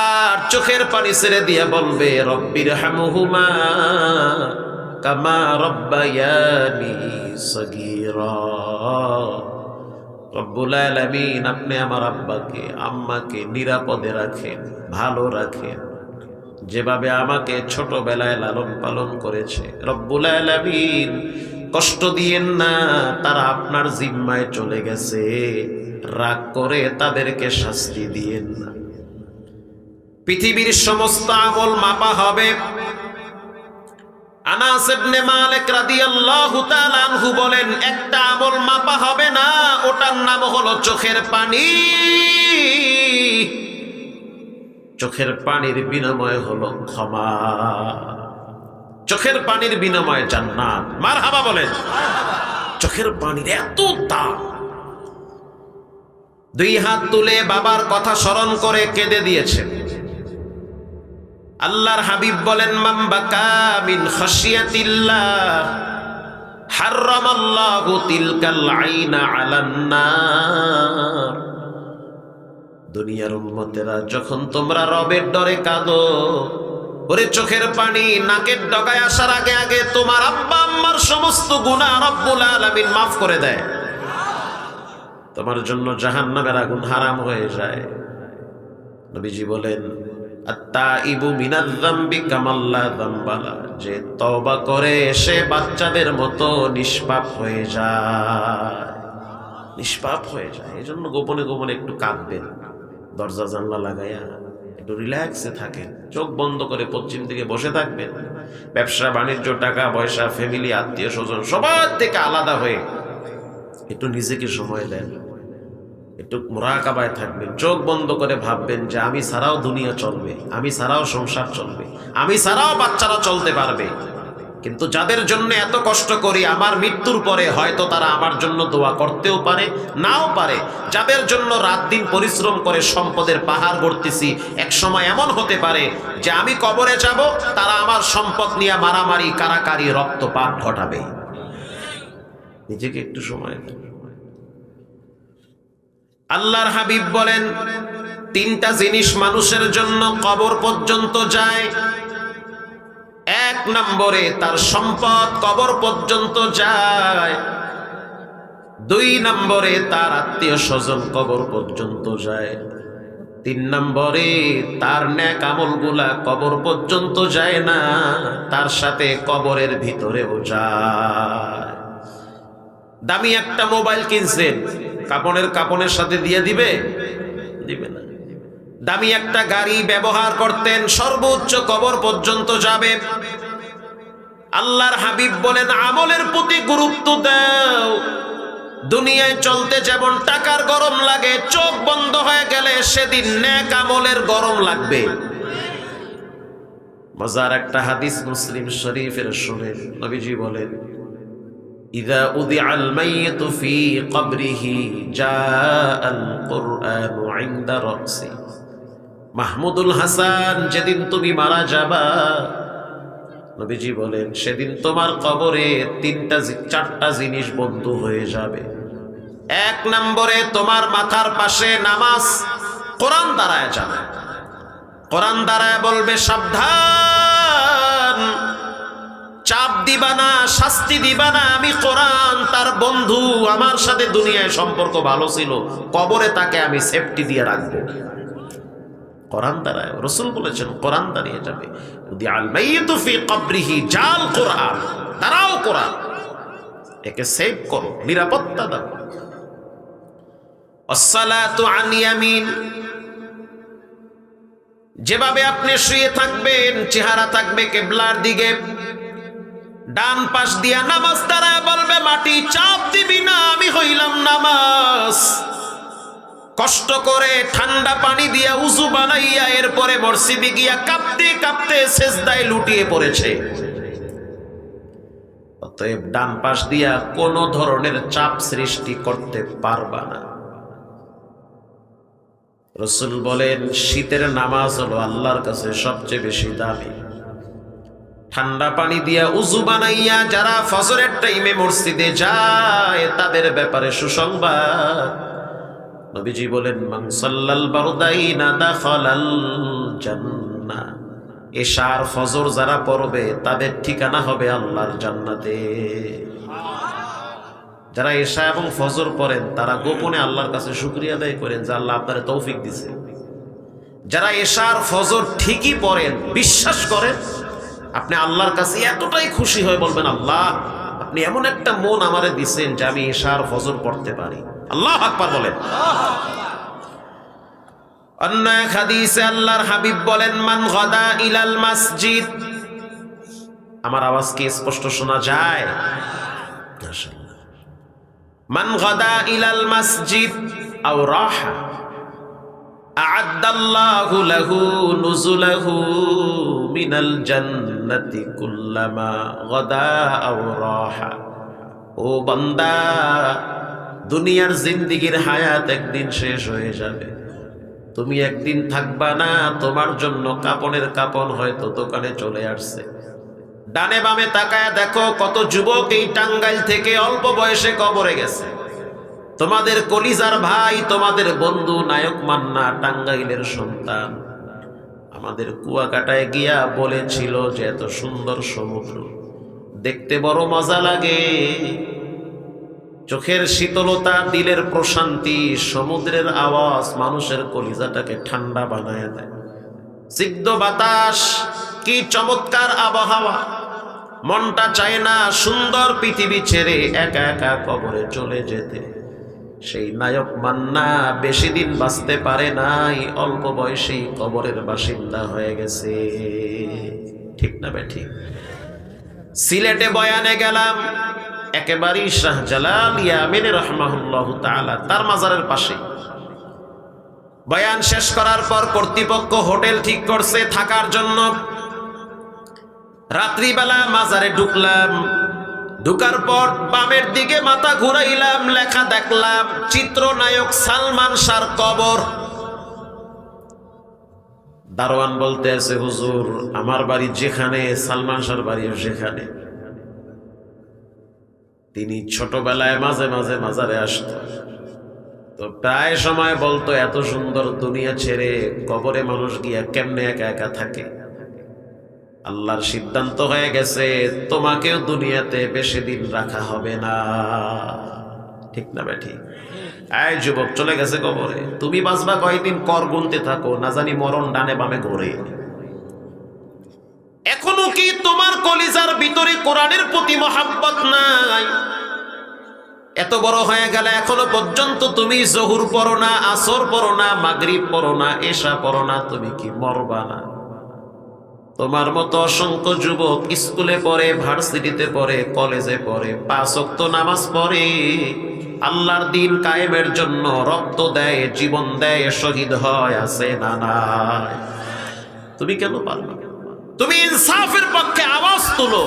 S1: আর চোখের পানি ছেড়ে দিয়ে বলবে, রব্বির হামহুমা কামা রব্বায়ানি সগীরা। রব্বুল আলামিন, আপনি আমার আব্বাকে আম্মাকে নিরাপদে রাখেন, ভালো রাখেন, যেভাবে আমাকে ছোটবেলায় লালন পালন করেছে। রব্বুল আলামিন, কষ্ট দিয়েন না, তারা আপনার জিম্মায় চলে গেছে, রাগ করে তাদেরকে শাস্তি দিয়েন না। পৃথিবীর সমস্ত আমল মাপা হবে। আনাস ইবনে মালিক রাদিয়াল্লাহু তাআলা আনহু বলেন, একটা আমল মাপা হবে না, ওটার নাম হলো চোখের পানি। চোখের পানির বিনিময় হলো ক্ষমা, চোখের পানির বিনিময়ে জান্নাত। মারহাবা বলেন। চোখের পানির এত দাম। 2 হাত তুলে বাবার কথা স্মরণ করে কেঁদে দিয়েছেন। আল্লাহর হাবিব বলেন, মান বাকা মিন খাশিয়াতিল্লাহ হারামাল্লাহু তিলকাল আইনা আলান নার। দুনিয়ার উম্মতেরা, যখন তোমরা রবের ডরে কাঁদো, ওরে চোখের পানি নাকের ডগায় আসার আগে আগে তোমার আব্বা আম্মার সমস্ত গুনাহ রব্বুল আলামিন মাফ করে দেয়। তোমার জন্য জাহান্নামের আগুন হারাম হয়ে যায়। নবীজি বলেন, আত্তাইবু মিনাজ যামবি কামাল্লা যামবালা, যে তওবা করে সে বাচ্চাদের মতো নিষ্পাপ হয়ে যায়। নিষ্পাপ হয়ে যায়। এই জন্য গোপনে গোপনে একটু কাঁদবেন, দরজা জানলা লাগাইয়া একটু রিল্যাক্সে থাকেন, চোখ বন্ধ করে পশ্চিম দিকে বসে থাকবেন। ব্যবসা বাণিজ্য, টাকা পয়সা, ফ্যামিলি, আত্মীয় স্বজন সবার থেকে আলাদা হয়ে একটু নিজেকে সময় দেন, একটু মুরাকাবায় থাকবেন। চোখ বন্ধ করে ভাববেন যে আমি ছাড়াও দুনিয়া চলবে, আমি ছাড়াও সংসার চলবে, আমি ছাড়াও বাচ্চারা চলতে পারবে। কিন্তু যাদের জন্য এত কষ্ট করি, আমার মৃত্যুর পরে হয়তো তারা আমার জন্য দোয়া করতেও পারে, নাও পারে। যাদের জন্য রাত দিন পরিশ্রম করে সম্পদের পাহাড় গড়তেছি, এক সময় এমন হতে পারে যে আমি কবরে যাব, তারা আমার সম্পদ নিয়ে মারামারি, কারাকারি, রক্তপাত ঘটাবে। নিজেকে একটু সময় দেন। আল্লাহর হাবিব বলেন, তিনটা জিনিস মানুষের জন্য কবর পর্যন্ত যায়। এক নম্বরে তার সম্পদ কবর পর্যন্ত যায়, দুই নম্বরে তার আত্মীয় স্বজন কবর পর্যন্ত যায়, তিন নম্বরে তার নেক আমলগুলা কবর পর্যন্ত যায় না, তার সাথে কবরের ভিতরেও যায়। দামি একটা মোবাইল কিনছেন, কাপনের সাথে দিয়ে দিবে? দিবে না। দামি একটা গাড়ি ব্যবহার করতেন, সর্বোচ্চ কবর পর্যন্ত যাবে। আল্লাহর হাবিব বলেন, আমলের প্রতি গুরুত্ব দাও। দুনিয়ায় চলতে যেমন টাকার গরম লাগে, চোখ বন্ধ হয়ে গেলে সেদিন নেক আমলের গরম লাগবে। মজার একটা হাদিস মুসলিম শরীফের শুনেন, নবীজি বলেন, ইযা উদিআল মাইয়িতু ফি কবরিহি জাআল কুরআনু ইনদা রাসি। মাহমুদুল হাসান, যেদিন তুমি মারা যাবা, নবীজি বলেন সেদিন তোমার কবরে চারটা জিনিস বন্ধু হয়ে যাবে। এক নম্বরে তোমার মাথার পাশে নামাজ, কোরআন দাঁড়ায় যাবে। কোরআন দাঁড়ায় বলবে, সাবধান, চাপ দিবা না, শাস্তি দিবা না, আমি কোরআন। তার বন্ধু আমার সাথে দুনিয়ায় সম্পর্ক ভালো ছিল, কবরে তাকে আমি সেফটি দিয়ে রাখবো। কোরআন দাঁড়ায়, রাসূল বলেছেন কোরআন দাঁড়িয়ে যাবে। উদিআল মাইয়িতু ফি কবরিহি জাল কোরআন, দাঁড়াও কোরআন, একে সেভ করো, নিরাপত্তা দাও। আসসালাতু আন ইয়ামিন, যেভাবে আপনি শুয়ে থাকবেন চেহারা থাকবে কিবলার দিকে, ডান পাশ দিয়া নামাজ দাঁড়ায় বলবে, মাটি চাপ দিবি না, আমি হইলাম নামাজ। কষ্ট করে ঠান্ডা পানি দিয়া উযু বানাইয়া এরপরে মসজিদে গিয়া কাঁপতে কাঁপতে সেজদায় লুটিয়ে পড়েছে। অতএব ডান পাশ দিয়া কোনো ধরনের চাপ সৃষ্টি করতে পারবা না। রাসূল বলেন, শীতের নামাজ হলো আল্লাহর কাছে সবচেয়ে বেশি দামি। ঠান্ডা পানি দিয়া উযু বানাইয়া যারা ফজরের টাইমে মসজিদে যায়, তাদের ব্যাপারে সুসংবাদ। নবীজি বলেন, মান সাল্লাল বারদাইনা দাখালাল জান্নাহ। এশার ফজর যারা পড়বে তাদের ঠিকানা হবে আল্লাহর জান্নাতে। যারা এশা এবং ফজর পড়েন তারা গোপনে আল্লাহর কাছে শুকরিয়া আদায় করেন যে আল্লাহ আপনারে তৌফিক দিছে। যারা এশার ফজর ঠিকই পড়েন, বিশ্বাস করেন, আপনি আল্লাহর কাছে এতটাই খুশি হয়ে বলবেন, আল্লাহ আপনি এমন একটা মন আমারে দিছেন যে আমি এশার ফজর পড়তে পারি। আল্লাহু আকবার বলেন। অন্য এক হাদিসে আল্লাহর হাবিব বলেন, মান গাদা ইলাল মসজিদ। আমার আওয়াজ কি স্পষ্ট শোনা যায়? মাশাআল্লাহ। মান গাদা ইলাল মসজিদ আও রাহা আ'আদ্দাল্লাহু লাহু নুজুলাহু মিনাল জান্নাতি কুল্লামা গাদা আও রাহা। ও বান্দা, দুনিয়ার জিন্দেগির হায়াত একদিন শেষ হয়ে যাবে, তুমি একদিন থাকবা না। তোমার জন্য কাপনের কাপন হয়তো দোকানে চলে আসছে। ডানে বামে তাকায় দেখো কত যুবক এই টাঙ্গাইল থেকে অল্প বয়সে কবরে গেছে। তোমাদের কলিজার ভাই, তোমাদের বন্ধু নায়ক মান্না টাঙ্গাইলের সন্তান আমাদের কুয়াকাটায় গিয়া বলেছিল যে এত সুন্দর সমুদ্র দেখতে বড় মজা লাগে, চোখের শীতলতা, দিলের প্রশান্তি, সমুদ্রের আওয়াজ মানুষের কলিজাটাকে ঠান্ডা বানায় দেয়। সিদ্ধ বাতাস, কি চমৎকার আবহাওয়া, মনটা চায় না সুন্দর পৃথিবী ছেড়ে একা একা কবরে চলে যেতে। সেই নায়ক মান্না বেশি দিন বাঁচতে পারে নাই, অল্প বয়সেই কবরের বাসিন্দা হয়ে গেছে। ঠিক না বেঠিক? সিলেটে বয়ানে গেলাম, একেবারেই শাহজালাল ইয়ামিনী রাহমাহুল্লাহু তাআলা তার মাজারের পাশে। বয়ান শেষ করার পর কর্তৃপক্ষ হোটেল ঠিক করছে থাকার জন্য। রাত্রিবেলা মাজারে ঢুকলাম, ঢুকার পর বামের দিকে মাথা ঘুরাইলাম, লেখা দেখলাম চিত্রনায়ক সালমান শাহর কবর। দারোয়ান বলতে আছে, হুজুর আমার বাড়ি যেখানে সালমান শাহর বাড়িও সেখানে। তিনি ছোটবেলায় মাঝে মাঝে মাজারে আসতো, তো প্রায় সময় বলতো এত সুন্দর দুনিয়া ছেড়ে কবরে মানুষ গিয়া কেমনে একা একা থাকে। আল্লাহর সিদ্ধান্ত হয়ে গেছে তোমাকেও দুনিয়াতে বেশি দিন রাখা হবে না। ঠিক না বেঠি? এই যুবক চলে গেছে কবরে, তুমি বাঁচবা কয়দিন কর গুনতে থাকো, না জানি মরণ ডানে বামে ঘোরে। এখনো কি তোমার কলিজার ভিতরে কোরআনের প্রতি মহাব্বত নাই? এত বড় হয়ে গেলে এখনো পর্যন্ত তুমি জহুর পড়ো না, আসর পড়ো না, মাগরিব পড়ো না, এশা পড়ো না, তুমি কি মরবা না? তোমার মতো অসংখ্য যুবক স্কুলে পড়ে, ভার্সিটিতে পড়ে, কলেজে পড়ে, 5 ওয়াক্ত নামাজ পড়ে, আল্লাহর দিন কায়েমের জন্য রক্ত দেয়, জীবন দেয়, শহীদ হয়, আছে না নাই? তুমি কেন পারবে? তুমি ইনসাফের পক্ষে আওয়াজ তুলো।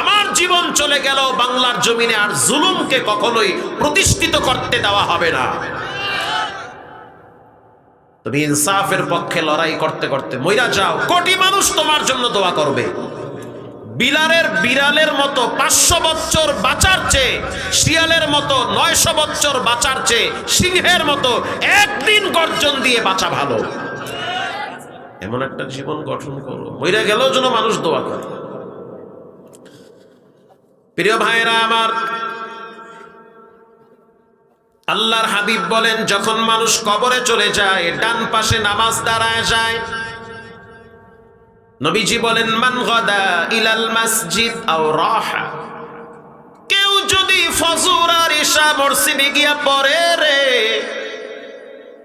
S1: আমার জীবন চলে গেল বাংলার জমিনে আর জুলুমকে কখনোই প্রতিষ্ঠিত করতে দেওয়া হবে না। তুমি ইনসাফের পক্ষে লড়াই করতে করতে মইরা যাও, কোটি মানুষ তোমার জন্য দোয়া করবে। বিড়ালের মতো 500 বছর বাঁচার চেয়ে, শিয়ালের মতো 900 বছর বাঁচার চেয়ে, সিংহের মতো একদিন গর্জন দিয়ে বাঁচা ভালো। এমন একটা জীবন গঠন করো, মইরা গেলেও যেন মানুষ দোয়া করে। প্রিয় ভাইরা আমার, আল্লাহর হাবিব বলেন যখন মানুষ কবরে চলে যায় ডান পাশে নামাজ দাঁড়ায় যায়। নবীজি বলেন মান গাদা ইলাল মসজিদ আও রাহা, কেউ যদি ফজর আর ইশা মসজিদে গিয়া পড়ে রে,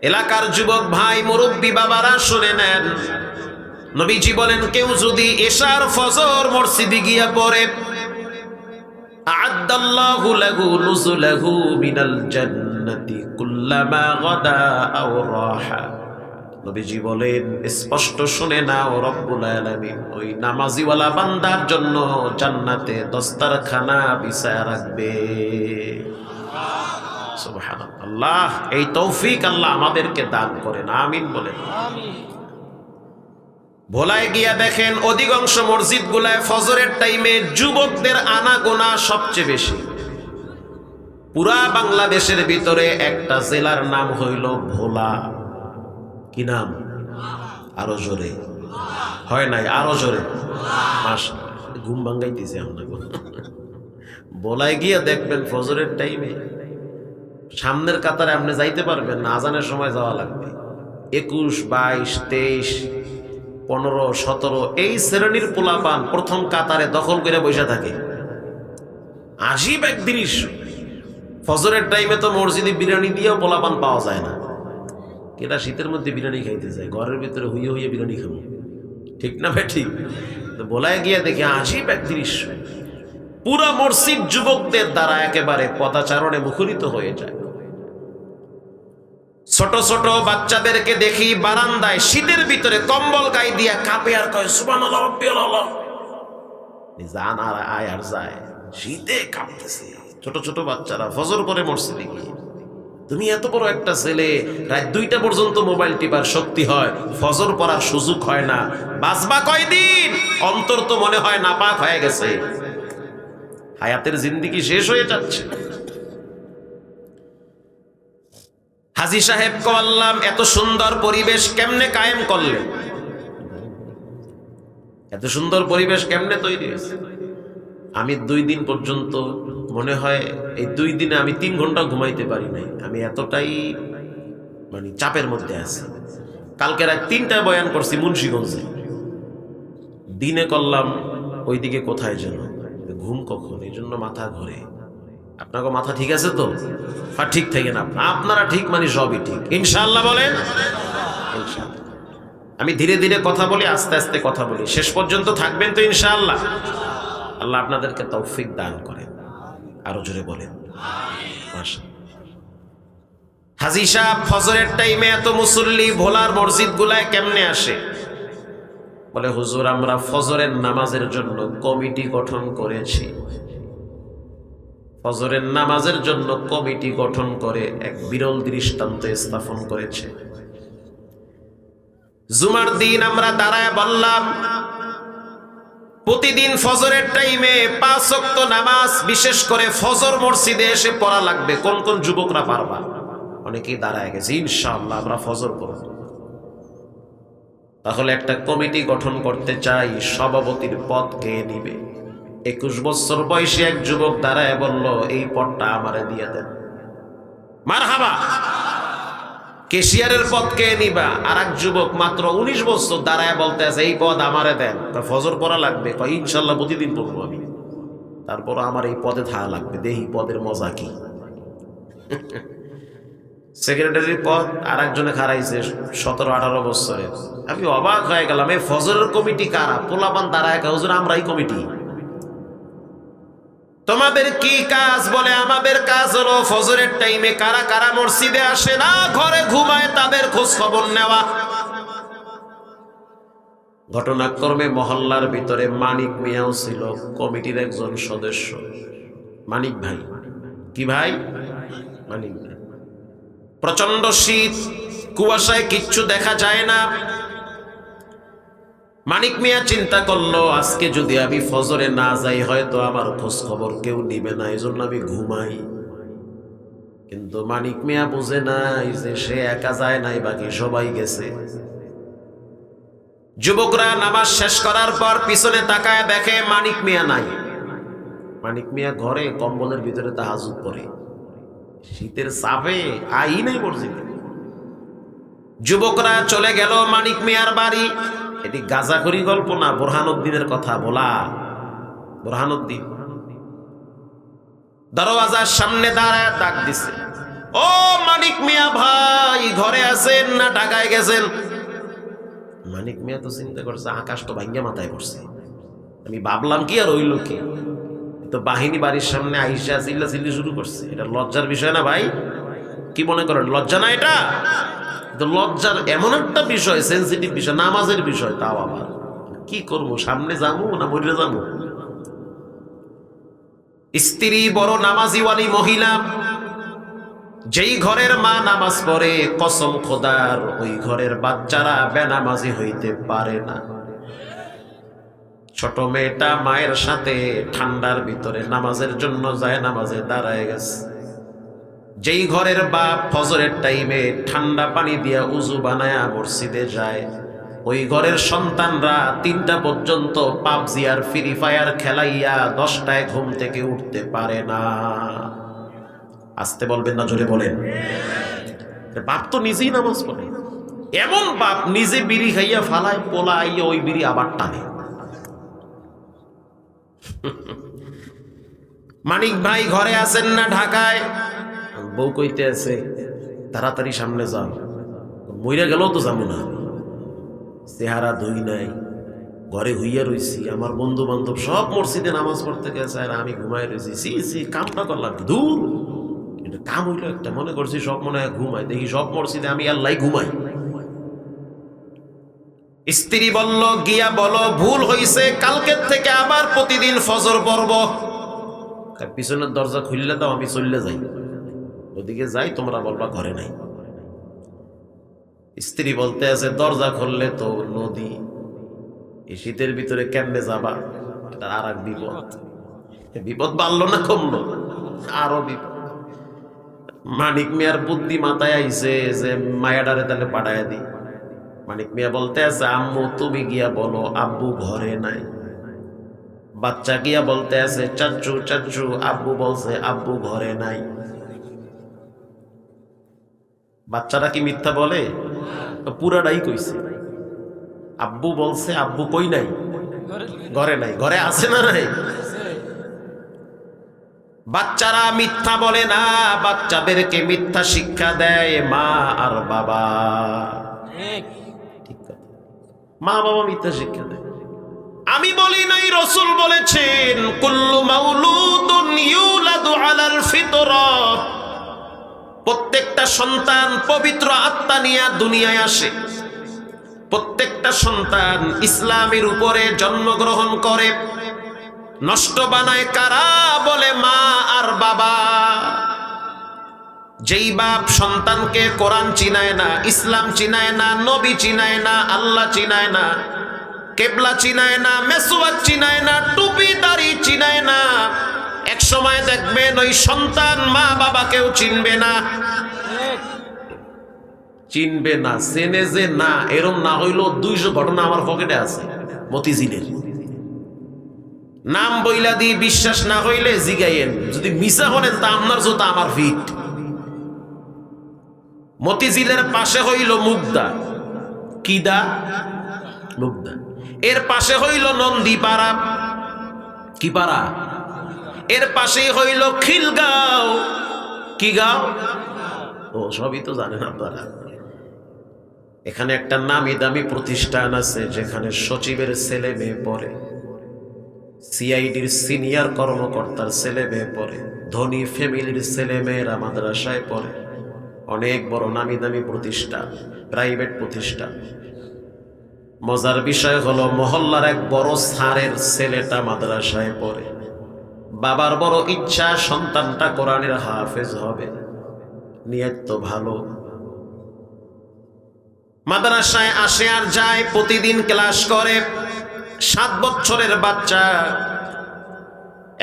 S1: এলাকার যুবক ভাই মুরব্বী বাবারা শুনে নেন, নবীজি বলেন কেউ যদি ইশার ফজর মসজিদে গিয়া পড়ে, আ'আদাল্লাহু লাহু নুজুলাহু মিনাল জান্নাতি কুল্লামা গাদা আও রাহা। নবীজি বলেন স্পষ্ট শুনে নাও, রব্বুল আলামিন ওই নামাজিওয়ালা বান্দার জন্য জান্নাতে দস্তারখানা বিছায়া রাখবে। সুবহানাল্লাহ, এই তৌফিক আল্লাহ আমাদেরকে দান করেন, আমিন বলেন। ভোলায় গিয়া দেখেন অধিকাংশ মসজিদ গুলায় ফজরের টাইমে যুবকদের আনাগোনা সবচেয়ে বেশি। পুরা বাংলাদেশের ভিতরে একটা জেলার নাম হইল ভোলা। কি নাম? আরো জোরে হয় নাই? আরো জোরে। ঘুম ভাঙ্গাইতেছে আমরা। ভোলায় গিয়া দেখবেন ফজরের টাইমে সামনের কাতারে আপনি যাইতে পারবেন না, আজানের সময় যাওয়া লাগবে। 21, 22, 23, 15, 17 এই শ্রেণীর পোলাপান প্রথম কাতারে দখল করে বসে থাকে। আজীব এক দৃশ্য। ফজরের টাইমে তো মসজিদে বিরিয়ানি দিয়েও পোলাপান পাওয়া যায় না। কেটা শীতের মধ্যে বিরিয়ানি খাইতে যায়, ঘরের ভিতরে হুইয়ে হুইয়ে বিরিয়ানি খাবো। ঠিক না ভাই? ঠিক। তো বলায় গিয়ে দেখি আজীব এক দৃশ্য। পুরা মসজিদ যুবকদের দ্বারা একেবারে পদাচারণে মুখরিত হয়ে যায়। ছোট ছোট বাচ্চাদেরকে দেখি বারান্দায় শীতের ভিতরে কম্বল গায়ে দিয়া কাঁপে আর কয় সুবহানাল্লাহ রাব্বিয়াল্লাহ। জান আর আয় আর যায়, শীতে কাঁপতেছে। ছোট ছোট বাচ্চারা ফজর পরে মসজিদে গিয়ে, তুমি এত বড় একটা ছেলে, রাত 2টা পর্যন্ত মোবাইল টিপার শক্তি হয়, ফজর পড়ার সুযোগ হয় না, বাঁচবা কয়দিন? অন্তর তো মনে হয় নাপাক হয়ে গেছে, হায়াতের জিন্দেগি শেষ হয়ে যাচ্ছে। হাজী সাহেব বললাম এত সুন্দর পরিবেশ কেমনে কায়েম করলেন? এত সুন্দর পরিবেশ কেমনে তৈরি হয়েছে? আমি 2 দিন পর্যন্ত মনে হয় এই 2 দিনে আমি 3 ঘন্টা ঘুমাইতে পারি নাই। আমি এতটাই মানে চাপের মধ্যে আছি। কালকে রাত 3টায় বয়ান করছি মুন্সিগঞ্জে, দিনে করলাম ওইদিকে কোথায় যেন, ঘুম কখন, এই জন্য মাথা ঘুরে। আপনাকে মাথা ঠিক আছে তো? আর ঠিক থাকে না আপনারা ঠিক মানে সবই ঠিক ইনশাআল্লাহ বলেন ইনশাআল্লাহ। আমি ধীরে ধীরে কথা বলি, আস্তে আস্তে কথা বলি, শেষ পর্যন্ত থাকবেন তো ইনশাআল্লাহ। আল্লাহ আপনাদেরকে তৌফিক দান করেন। আরো জোরে বলেন মাশাআল্লাহ। হাজী সাহেব ফজরের টাইমে এত মুসল্লি ভোলার মসজিদ গুলায় কেমনে আসে? বলে হুজুর আমরা ফজরের নামাজের জন্য কমিটি গঠন করেছি। ফজরের নামাজের জন্য কমিটি গঠন করে এক বিরল দৃষ্টান্ত স্থাপন করেছে। জুমার দিন আমরা দাঁড়ায় বললাম প্রতিদিন ফজরের টাইমে 5 ওয়াক্ত নামাজ বিশেষ করে ফজর মসজিদে এসে পড়া লাগবে। কোন কোন যুবকরা পারবা? অনেকেই দাঁড়ায় গেছে, ইনশাআল্লাহ আমরা ফজর পড়ব। তাহলে একটা কমিটি গঠন করতে চাই, সভাপতির পদ কে নিবে? 21 বছর বয়সী এক যুবক দাঁড়ায় বলল এই পদটা আমারে দিয়ে দেন। মারহাবা। কেশিয়ারের পদ কে নিবা? আর এক যুবক মাত্র 19 বছর দাঁড়ায় বলতে আছে এই পদ আমারে দেন। ফজর পড়া লাগবে, ইনশাল্লাহ প্রতিদিন পড়বো আমি, তারপর আমার এই পদে থাকা লাগবে, দেখি পদের মজা কি। সেক্রেটারি পদ আর একজনে খারাইছে 17-18 বছরের। আমি অবাক হয়ে গেলাম, এই ফজরের কমিটি কারা? পোলাপান দাঁড়ায় হুজুর আমরাই কমিটি। তোমাদের কি কাজ? বলে আমাদের কাজ হলো ফজরের টাইমে কারা কারা মসজিদে আসে না, ঘরে ঘুমায়, তাদের খোঁজ খবর নেওয়া। ঘটনাক্রমে মহল্লার ভিতরে মানিক মিয়াও ছিল কমিটির একজন সদস্য। মানিক ভাই, কি ভাই? মানিক ভাই। প্রচন্ড শীত, কুয়াশায় কিচ্ছু দেখা যায় না। মানিক মিয়া চিন্তা করলো আজকে যদি আমি ফজরে না যাই হয়তো আমার খোঁজ খবর কেউ নিবে না, এই জন্য আমি ঘুমাই। কিন্তু মানিক মিয়া বুঝে নাই যে সে একা যায় নাই, বাকি সবাই গেছে। যুবকরা নামাজ শেষ করার পর পিছনে তাকায় দেখে মানিক মিয়া নাই। মানিক মিয়া ঘরে কম্বলের ভিতরে তাহাজ্জুদ পড়ে, শীতের চাপে আই নাই পড়ছে। যুবকরা চলে গেল মানিক মিয়ার বাড়ি। এটি গাজাখড়ি গল্প না, বোরহানুদ্দিনের কথা বলা। বোরহানুদ্দিন দরওয়াজার সামনে দাঁড়ায় ডাক দিছে, ও মানিক মিয়া ভাই, ঘরে আছেন না ঢাকায় গেছেন? মানিক মিয়া তো চিন্তা করছে আকাশ তো ভাঙ্গা মাথায় পড়ছে। আমি ভাবলাম কি আর হইল কি, তো বাহিনী বাড়ির সামনে আইসা চিল্লা চিল্লি শুরু করছে। এটা লজ্জার বিষয় না ভাই? কি মনে করেন লজ্জা না এটা? লজ্জার এমন একটা বিষয়, সেন্সিটিভ বিষয়, নামাজের বিষয়, তাও আবার কি করবো, সামনে যাবো না মরে যাবো? স্ত্রী বড় নামাজিওয়ালি মহিলা, যেই ঘরের মা নামাজ পড়ে কসম খোদার ওই ঘরের বাচ্চারা বেনামাজি হইতে পারে না। ছোট মেয়েটা মায়ের সাথে ঠান্ডার ভিতরে নামাজের জন্য যায়, নামাজে দাঁড়ায় গেছে। যেই ঘরের বাপ ফজরের টাইমে ঠান্ডা পানি দিয়া উজু বানায়া মসজিদে যায়, ওই ঘরের সন্তানরা 3টা পর্যন্ত পাবজি আর ফ্রি ফায়ার খেলাইয়া 10টায় ঘুম থেকে উঠতে পারে না। আসতে বলবেন না জোরে বলেন? বাপ তো নিজেই নামাজ পড়ে, এমন বাপ নিজে বিড়ি খাইয়া ফালায়, পোলা আইয়া ওই বিড়ি আবার টানে। মানিক ভাই ঘরে আছেন না ঢাকায়? বউ কইতে আছে তাড়াতাড়ি সামনে যাও, মইরা গেলেও তো যাবো না, চেহারা ধুই নাই, ঘরে হইয়া রইছি, আমার বন্ধু বান্ধব সব মসজিদে নামাজ পড়তে গেছে আর আমি ঘুমাই রয়েছি। সি কামটা করলাম দূর, কিন্তু কাম হইলো একটা, মনে করছি সব মনে হয় ঘুমাই, দেখি সব মসজিদে আমি আল্লাহ ঘুমাই। স্ত্রী বলল গিয়া বলো ভুল হইছে, কালকের থেকে আবার প্রতিদিন ফজর পড়ব। পিছনের দরজা খুললে দাও, আমি চললে যাই, ওদিকে যাই, তোমরা বলবা ঘরে নাই। স্ত্রী বলতে আছে দরজা খুললে তো নদী, এই শীতের ভিতরে কেমনে যাবা? এটা আর এক বিপদ। বিপদ বাড়লো না কমলো? আরো বিপদ। মানিক মিয়ার বুদ্ধি মাথায় আইছে যে মায়াডারে তাহলে পাঠাইয়া দি। মানিক মিয়া বলতে আছে আম্মু তুমি গিয়া বলো আব্বু ঘরে নাই। বাচ্চা গিয়া বলতে আছে চাচু চাচু আব্বু বলছে আব্বু ঘরে নাই। বাচ্চারা কি মিথ্যা বলে? পুরাটাই কইছে। আব্বু বলছে আব্বু কই নাই? ঘরে নাই। ঘরে আছে না নাই? বাচ্চারা মিথ্যা বলে না, বাচ্চাদেরকে মিথ্যা শিক্ষা দেয় মা আর বাবা। ঠিক কথা, মা বাবা মিথ্যা শিক্ষা দেয়। আমি বলি নাই, রাসূল বলেছেন কুল্লু মাউলুদুন ইউলাদু আলাল ফিতরাত। প্রত্যেকটা সন্তান পবিত্র আত্মা নিয়ে দুনিয়ায় আসে, প্রত্যেকটা সন্তান ইসলামের উপরে জন্মগ্রহণ করে। নষ্ট বানায় কারা? বলে মা আর বাবা। যেই বাপ সন্তানকে কোরআন চিনায় না, ইসলাম চিনায় না, নবী চিনায় না, আল্লাহ চিনায় না, কেবলা চিনায় না, মেসওয়াক চিনায় না, টুপি দাড়ি চিনায় না, এক সময় দেখবেন ওই সন্তান মা বাবাকেও চিনবে না। চিনবে না, চেনে যে না, এরম না হইল 200 ঘটনা আমার পকেটে আছে মতিঝিলের। নাম বইলা দিয়ে বিশ্বাস না হইলে জিগাইয়েন, যদি মিশা হলেন তা আপনার জোতা আমার ফিট। মতিঝিলের পাশে হইল মুগদা, কিদা মুগদা, এর পাশে হইল নন্দীপাড়া, কি পাড়া, এর পাশে হইল খিলগাঁও, কি গাঁও, ও সবই তো জানেন আপনারা। এখানে একটা নামি দামি প্রতিষ্ঠান আছে যেখানে সচিবের ছেলে মেয়ে পড়ে, সিআইডির সিনিয়র কর্মকর্তার ছেলে মেয়ে পড়ে, ধনী ফ্যামিলির ছেলে মেয়েরা মাদ্রাসায় পড়ে। অনেক বড় নামি দামি প্রতিষ্ঠান, প্রাইভেট প্রতিষ্ঠান। মজার বিষয় হলো মহল্লার এক বড় স্যারের ছেলেটা মাদ্রাসায় পড়ে। বাবার বড় ইচ্ছা সন্তানটা কোরআনের হাফেজ হবে, নিয়ত তো ভালো। মাদ্রাসায় আসে আর যায়, প্রতিদিন ক্লাস করে। 7 বছরের বাচ্চা।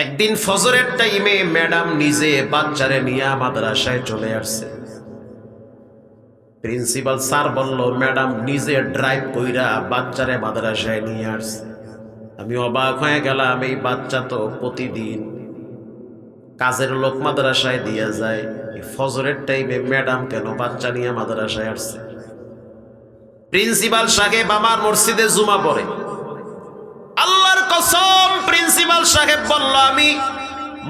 S1: একদিন ফজরের টাইমে ম্যাডাম নিজে বাচ্চারে নিয়ে মাদ্রাসায় চলে আসছে। প্রিন্সিপাল স্যার বলল ম্যাডাম নিজে ড্রাইভ কইরা বাচ্চারে মাদ্রাসায় নিয়ে আসছে। আমি অবাক হয়ে গেলাম, এই বাচ্চা তো প্রতিদিন কাজের লোক মাদ্রাসায় দিয়ে যায়, ফজরের টাইমে ম্যাডাম কেন বাচ্চা নিয়ে মাদ্রাসায় আসছে? প্রিন্সিপাল সাহেব আমার মসজিদে জুমা পড়ে। আল্লাহর কসম, প্রিন্সিপাল সাহেব বলল আমি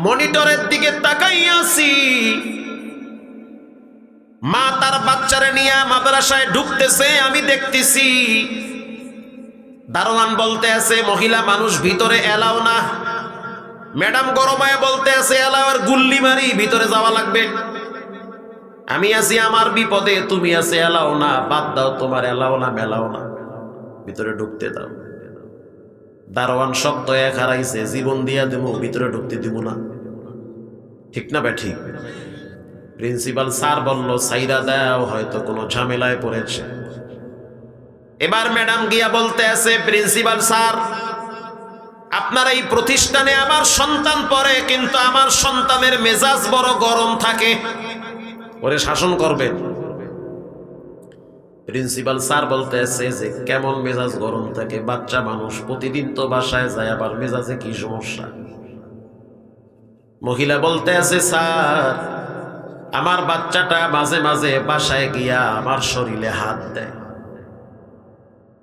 S1: মনিটরের দিকে তাকাইয়াছি, মা তার বাচ্চারে নিয়ে মাদ্রাসায় ঢুকতেছে, আমি দেখতেছি। দারোয়ান বলতে আছে মহিলা মানুষ ভিতরে এলাও না। ম্যাডাম গরমায় বলতে আছে এলাও, আর গুল্লি মারি ভিতরে যাওয়া লাগবে। আমি আছি আমার বিপদে, তুমি আছে এলাও না, বাদ দাও, তোমার এলাও না মেলাও না, ভিতরে ঢুকতে দাও। দারোয়ান শব্দ এক হারাইছে, জীবন দিয়া দেবো, ভিতরে ঢুকতে দিব না। ঠিক না ভাই? ঠিক। প্রিন্সিপাল স্যার বলল সাইরা দাও, হয়তো কোনো ঝামেলায় পড়েছে। এবার ম্যাডাম গিয়া বলতে আছে প্রিন্সিপাল স্যার, আপনার এই প্রতিষ্ঠানে আমার সন্তান পড়ে, কিন্তু আমার সন্তানের মেজাজ বড় গরম থাকে, ওরে শাসন করবে। প্রিন্সিপাল স্যার বলতে আছে যে কেমন মেজাজ গরম থাকে? বাচ্চা মানুষ প্রতিদিন তো বাসায় যায়, আবার মেজাজে কি সমস্যা? মহিলা বলতে আছে স্যার, আমার বাচ্চাটা মাঝে মাঝে বাসায় গিয়া আমার শরীরে হাত দেয়,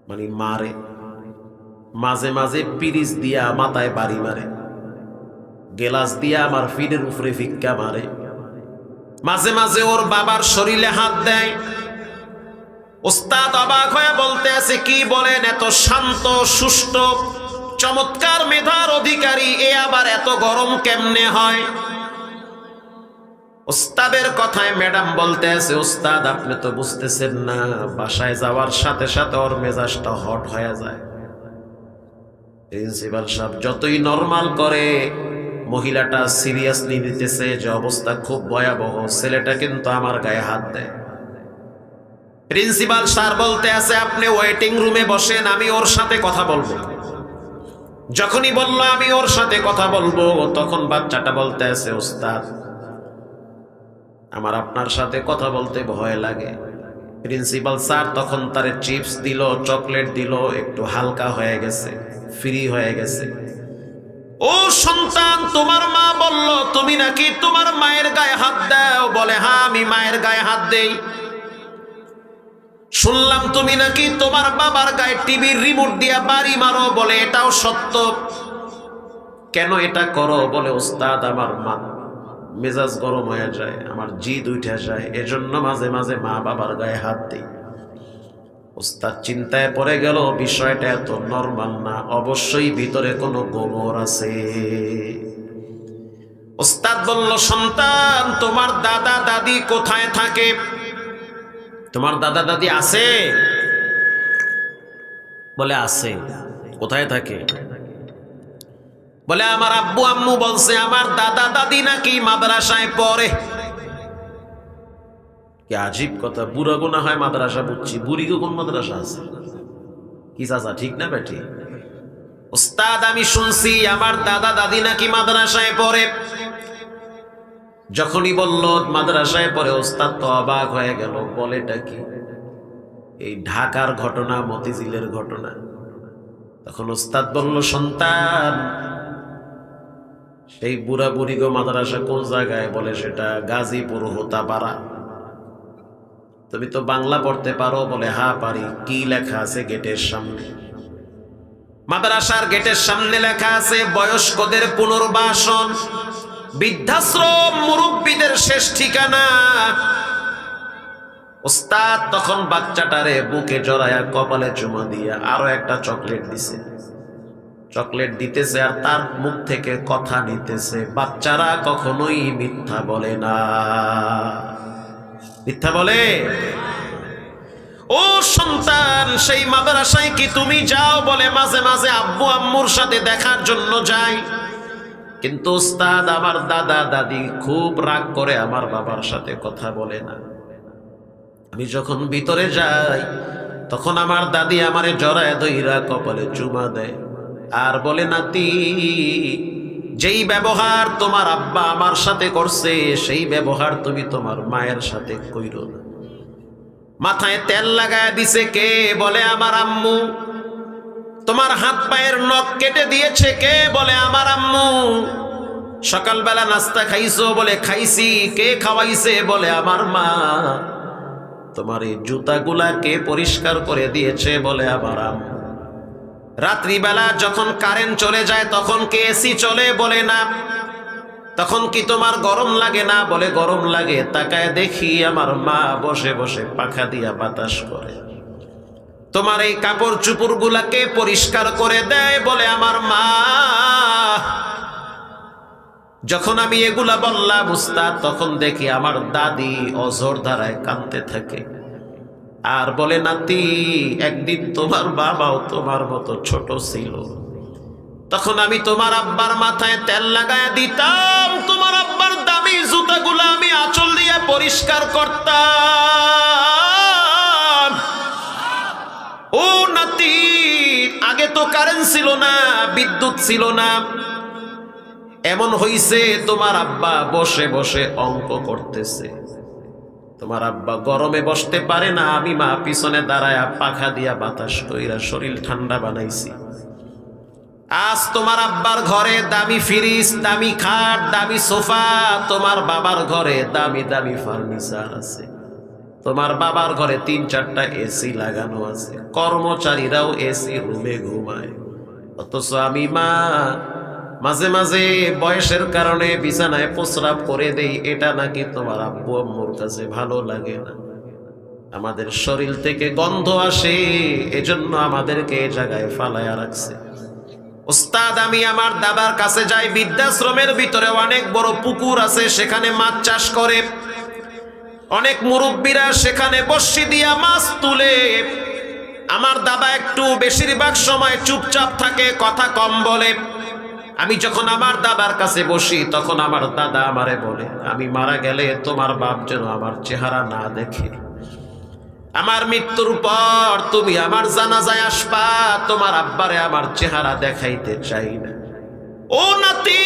S1: মানে মারে, মাঝে মাঝে পিরিচ দিয়া মাথায় বাড়ি মারে, গেলাস দিয়া আমার ফিনের উপরে ভিক্ষা মারে, মাঝে মাঝে ওর বাবার শরীরে হাত দেয়। ওস্তাদ অবাক হয়ে বলতে আছে কি বলেন? এত শান্ত সুষ্ঠ চমৎকার মেধার অধিকারী, এ আবার এত গরম কেমনে হয়? ওস্তাদের কথায় ম্যাডাম বলতে আছে ওস্তাদ আপনি তো বুঝতেছেন না, বাসায় যাওয়ার সাথে সাথে ওর মেজাজটা হট হয়ে যায়। প্রিন্সিপাল সাহেব যতই নরমাল করে, মহিলাটা সিরিয়াসলি নিতেছে যে অবস্থা খুব ভয়াবহ, ছেলেটা কিন্তু আমার গায়ে হাত দেয়। প্রিন্সিপাল স্যার বলতে আছে আপনি ওয়েটিং রুমে বসেন, আমি ওর সাথে কথা বলবো। যখনই বললো আমি ওর সাথে কথা বলবো, তখন বাচ্চাটা বলতে আছে ওস্তাদ আমার আপনার সাথে কথা বলতে ভয় লাগে। প্রিন্সিপাল স্যার তখন তার চিপস দিল, চকলেট দিল, একটু হালকা হয়ে গেছে, ফ্রি হয়ে গেছে। ও সন্তান, তোমার মা বলল তুমি নাকি তোমার মায়ের গায়ে হাত দাও। বলে হ্যাঁ আমি মায়ের গায়ে হাত দেই। শুনলাম তুমি নাকি তোমার বাবার গায়ে টিভির রিমোট দিয়া বাড়ি মারো। বলে এটাও সত্য। কেন এটা করো? বলে ওস্তাদ আমার মেজাজ গরম হয়ে যায়, আমার জিদ উঠে যায়, এজন্য মাঝে মাঝে মা বাবার গায়ে হাত দিই। ওস্তাদ চিন্তায় পড়ে গেল, বিষয়টা এত নরমাল না, অবশ্যই ভিতরে কোনো গোমর আছে। ওস্তাদ বলল, সন্তান তোমার দাদা দাদি কোথায় থাকে? তোমার দাদা দাদি আছে? বলে আছে। কোথায় থাকে? বলে আমার আব্বু আম্মু বলছে আমার দাদা দাদি নাকি মাদ্রাসায় পড়ে। কি আজীব কথা, বুড়া গোনা হয় মাদ্রাসা, বুঝছি, বুড়ি কোন মাদ্রাসা আছে? কি চাচা ঠিক না বেটি? ওস্তাদ আমি শুনছি আমার দাদা দাদি নাকি মাদ্রাসায় পড়ে। যখনই বলল মাদ্রাসায় পড়ে, ওস্তাদ তো অবাক হয়ে গেল, বলেটা কি? এই ঢাকার ঘটনা, মতিঝিলের ঘটনা। তখন ওস্তাদ বলল, সন্তান সেই বুড়া বুড়ি গো মাদ্রাসা কোন জায়গায়? বলে সেটা গাজীপুর হোতাপাড়া। তুমি তো বাংলা পড়তে পারো? বলে হ্যাঁ পারি। কি লেখা আছে গেটের সামনে? মাদ্রাসার গেটের সামনে লেখা আছে বয়স্কদের পুনর্বাসন, বৃদ্ধাশ্রম, মুরব্বীদের শেষ ঠিকানা। ওস্তাদ তখন বাচ্চাটারে বুকে জড়ায়া কপালে চুমা দিয়া আরো একটা চকলেট দিছে। চকলেট দিতেছে আর তার মুখ থেকে কথা নিতেছে। বাচ্চারা কখনোই মিথ্যা বলে না। মিথ্যা বলে? ও সন্তান, সেই মাদ্রাসায় কি তুমি যাও? বলে মাঝে মাঝে আব্বু আম্মুর সাথে দেখার জন্য যাই, কিন্তু ওস্তাদ আমার দাদা দাদি খুব রাগ করে আমার বাবার সাথে কথা বলে না। আমি যখন ভিতরে যাই তখন আমার দাদি আমারে জড়ায় ধইরা কপালে চুমা দেয় আর বলে, নাতি, যেই ব্যবহার তোমার আব্বা আমার সাথে করছে সেই ব্যবহার তুমি তোমার মায়ের সাথে কইরো না। মাথায় তেল লাগায় দিছে কে? বলে আমার আম্মু। তোমার হাত পায়ের নখ কেটে দিয়েছে কে? বলে আমার আম্মু। সকালবেলা নাস্তা খাইছো? বলে খাইছি। কে খাওয়াইছে? বলে আমার মা। তোমার এই জুতাগুলা কে পরিষ্কার করে দিয়েছে? বলে আমার আম্মু। রাত্রিবেলা যখন কারেন্ট চলে যায় তখন কে এসি চলে? বলে না। তখন কি তোমার গরম লাগে না? বলে গরম লাগে। তাকায় দেখি আমার মা বসে বসে পাখা দিয়া বাতাস করে। তোমার এই কাপড় চুপড় গুলাকে পরিষ্কার করে দেয়? বলে আমার মা। যখন আমি এগুলা বললাম উস্তাদ, তখন দেখি আমার দাদি অঝোর ধারায় কাঁদতে থাকে আর বলে, নাতি, একদিন তোমার বাবাও তোমার মতো ছোট ছিল। তখন আমি তোমার আব্বার মাথায় তেল লাগায় দিতাম, তোমার আব্বার দামি জুতাগুলা আমি আঁচল দিয়ে পরিষ্কার করতাম। ও নাতি, আগে তো কারেন্ট ছিল না, বিদ্যুৎ ছিল না। এমন হইছে তোমার আব্বা বসে বসে অঙ্ক করতেছে। তোমার আব্বা গরমে বসতে পারে না, আমি মা পিছনে দাঁড়ায়া পাখা দিয়া বাতাস কইরা শরীর ঠান্ডা বানাইছি। আজ তোমার আব্বার ঘরে দামি ফ্রিজ, দামি খাট, দামি সোফা। তোমার বাবার ঘরে দামি দামি ফার্নিচার আছে। তোমার বাবার ঘরে 3-4টা এসি লাগানো আছে। কর্মচারীরাও এসি রুমে ঘুমায়। অথচ আমি মা মাঝে মাঝে বয়সের কারণে বিছানায় প্রস্রাব করে দেই। এটা নাকি তোমার আব্বু আম্মুর কাছে ভালো লাগে না। আমাদের শরীর থেকে গন্ধ আসে, এজন্য আমাদেরকে এই জায়গায় ফালায়া রাখছে। ওস্তাদ আমি আমার দাদার কাছে যাই। বৃদ্ধাশ্রমের ভিতরে অনেক বড় পুকুর আছে, সেখানে মাছ চাষ করে। অনেক মুরব্বীরা সেখানে বর্শি দিয়া মাছ তুলে। আমার দাদা একটু বেশিরভাগ সময় চুপচাপ থাকে, কথা কম বলে। আমি যখন আমার দাদার কাছে বসি তখন আমার দাদা আমারে বলে, আমি মারা গেলে তোমার বাপ যেন আমার চেহারা না দেখে। আমার মৃত্যুর পর তুমি আমার জানাজায় আসবা, তোমার আব্বারে আমার চেহারা দেখাইতে চাই না। ও নাতি,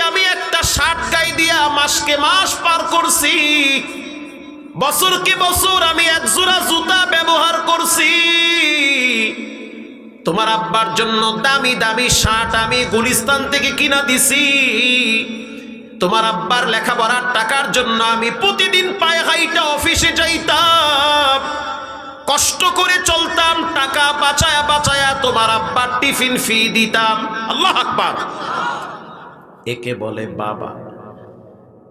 S1: আমি একটা শার্ট গাই দিয়া মাসকে মাস পার করছি, বছরকে বছর আমি এক জোড়া জুতা ব্যবহার করছি। তোমার আব্বার জন্য দামি দামি শার্ট আমি গুলিস্তান থেকে কিনা দিছি। তোমার আব্বার লেখাপড়ার টাকার জন্য আমি প্রতিদিন পায়ে হাইটা অফিসে যাইতাম, কষ্ট করে চলতাম, টাকা বাঁচায়া বাঁচায়া তোমার আব্বার টিফিন ফি দিতাম। আল্লাহু আকবার। একে বলে বাবা।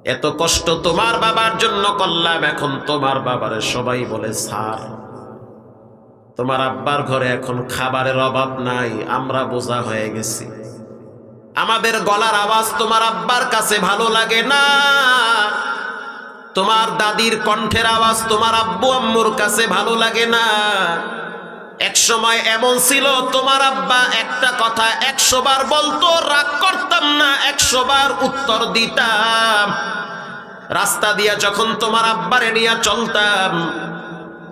S1: এত কষ্ট তোমার বাবার জন্য করলাম, এখন তোমার বাবারে সবাই বলে স্যার। তোমার আব্বার ঘরে এখন খাবারের অভাব নাই, আমরা বোঝা হয়ে গেছি। আমাদের গলার আওয়াজ তোমার আব্বার কাছে ভালো লাগে না, তোমার দাদির কণ্ঠের আওয়াজ তোমার আব্বু আম্মুর কাছে ভালো লাগে না। এক সময় এমন ছিল তোমার আব্বা একটা কথা 100 বার বলতো, রাগ করতাম না, 100 বার উত্তর দিতাম। রাস্তা দিয়া যখন তোমার আব্বারে নিয়ে চলতাম,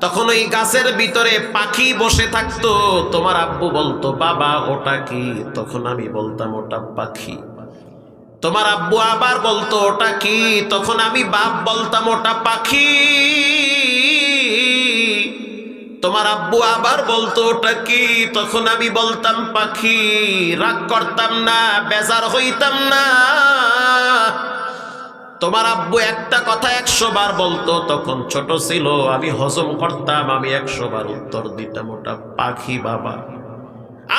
S1: তখন ওই গাছের ভিতরে পাখি বসে থাকতো, তোমার আব্বু বলতো বাবা ওটা কি? তখন আমি বলতাম ওটা পাখি। তোমার আব্বু আবার বলতো ওটা কি? তখন আমি বাপ বলতাম ওটা পাখি। তোমার আব্বু আবার বলতো ওটা কি? তখন আমি বলতাম পাখি। রাগ করতাম না, বেজার হইতাম না। তোমার আব্বু একটা কথা 100 বার বলতো, তখন ছোট ছিল, আমি হজম করতাম, আমি 100 বার উত্তর দিতাম ওটা পাখি বাবা।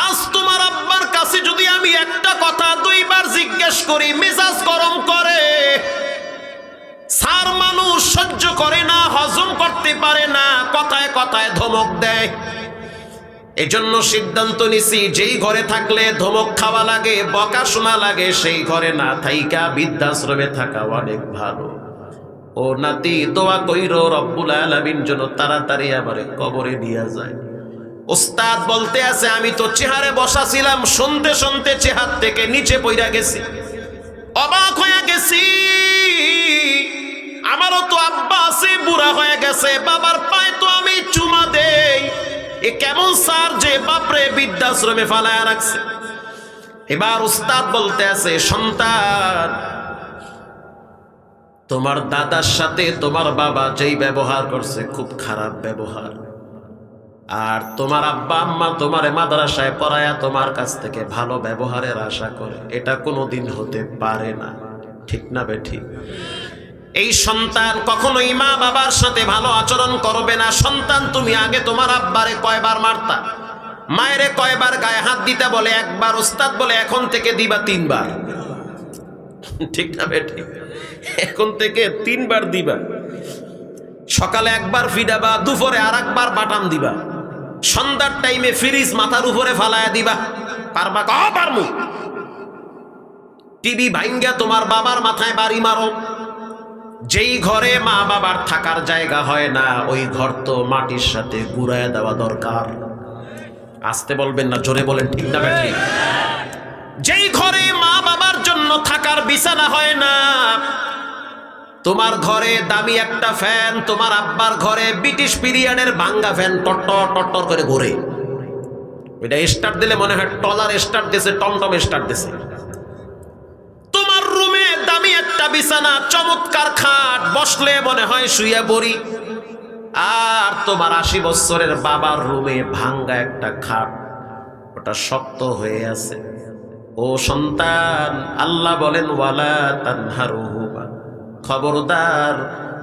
S1: আজ তোমার আব্বার কাছে যদি আমি একটা কথা 2 বার জিজ্ঞেস করি, মেজাজ গরম করে। সার মানুষ সহ্য করে না, হজম করতে পারে না, কথায় কথায় ধমক দেয়। এজন্য সিদ্ধান্ত নিছি, যেই ঘরে থাকলে ধমক খাওয়া লাগে, বকা শোনা লাগে, সেই ঘরে না থাইকা বৃদ্ধাশ্রমে থাকা অনেক ভালো। ও নাতি দোয়া কইরো রব্বুল আলামিন যেন তাড়াতাড়ি আমারে কবরে নিয়ে যায়। ওস্তাদ বলতে আছে, আমি তো চেহারে বসা ছিলাম, শুনতে শুনতে চেহার থেকে নিচে পইরা গেছি, অবাক হয়ে গেছি। আমারও তো আব্বা আছে, বুড়া হয়ে গেছে, বাবার পায়ে তো আমি চুমা দেই। এ কেমন স্যার যে বাপরে বৃদ্ধাশ্রমে ফালায়া রাখছে। এবার উস্তাদ বলতে আছে, সন্তান তোমার দাদার সাথে তোমার বাবা যেই ব্যবহার করছে খুব খারাপ ব্যবহার, আর তোমার আব্বা আম্মা তোমারে মাদ্রাসায় পড়ায়া তোমার কাছ থেকে ভালো ব্যবহারের আশা করে, এটা কোনোদিন হতে পারে না। ঠিক না বেঠিক? এই সন্তান কখনোই মা বাবার সাথে ভালো আচরণ করবে না। সন্তান তুমি আগে তোমার আব্বারে কয়বার মারতা, মায়েরে কয়বার গায়ে হাত দিতে বলে? 1 বার। ওস্তাদ বলে এখন থেকে দিবা 3 বার। ঠিক না বেঠিক? এখন থেকে 3 বার দিবা। সকালে 1 বার ফিডাবা, দুপুরে আর 1 বার বাটাম দিবা, সন্ধ্যার টাইমে ফ্রিজ মাথার উপরে ফালায়া দিবা। পারবা? পারমু। টিভি ভাঙ্গা তোমার বাবার মাথায় বাড়ি মারো। যেই ঘরে মা বাবার থাকার জায়গা হয় না, ওই ঘর তো মাটির সাথে গুড়ায় দেওয়া দরকার। আসতে বলবেন না, জোরে বলেন। ঠিক না ঠিক? যেই ঘরে মা বাবার জন্য থাকার বিছানা হয় না, তোমার ঘরে দামি একটা ফ্যান, তোমার আব্বার ঘরে ব্রিটিশ পিরিয়ডের ভাঙ্গা ফ্যান টট্টর টট্টর করে ঘুরে। ওইটা স্টার্ট দিলে মনে হয় টলার স্টার্ট দিয়েছে, টমটম স্টার্ট দিয়েছে। তোমার রুমে দামি একটা বিছানা, চমৎকার খাট, বসলে মনে হয় শুয়ে পড়ি। আর তোমার 80 বছরের বাবার রুমে ভাঙ্গা একটা খাট, ওটা শক্ত হয়ে আছে। ও সন্তান, আল্লাহ বলেন ওয়ালা তানহারুহুমা, খবরদার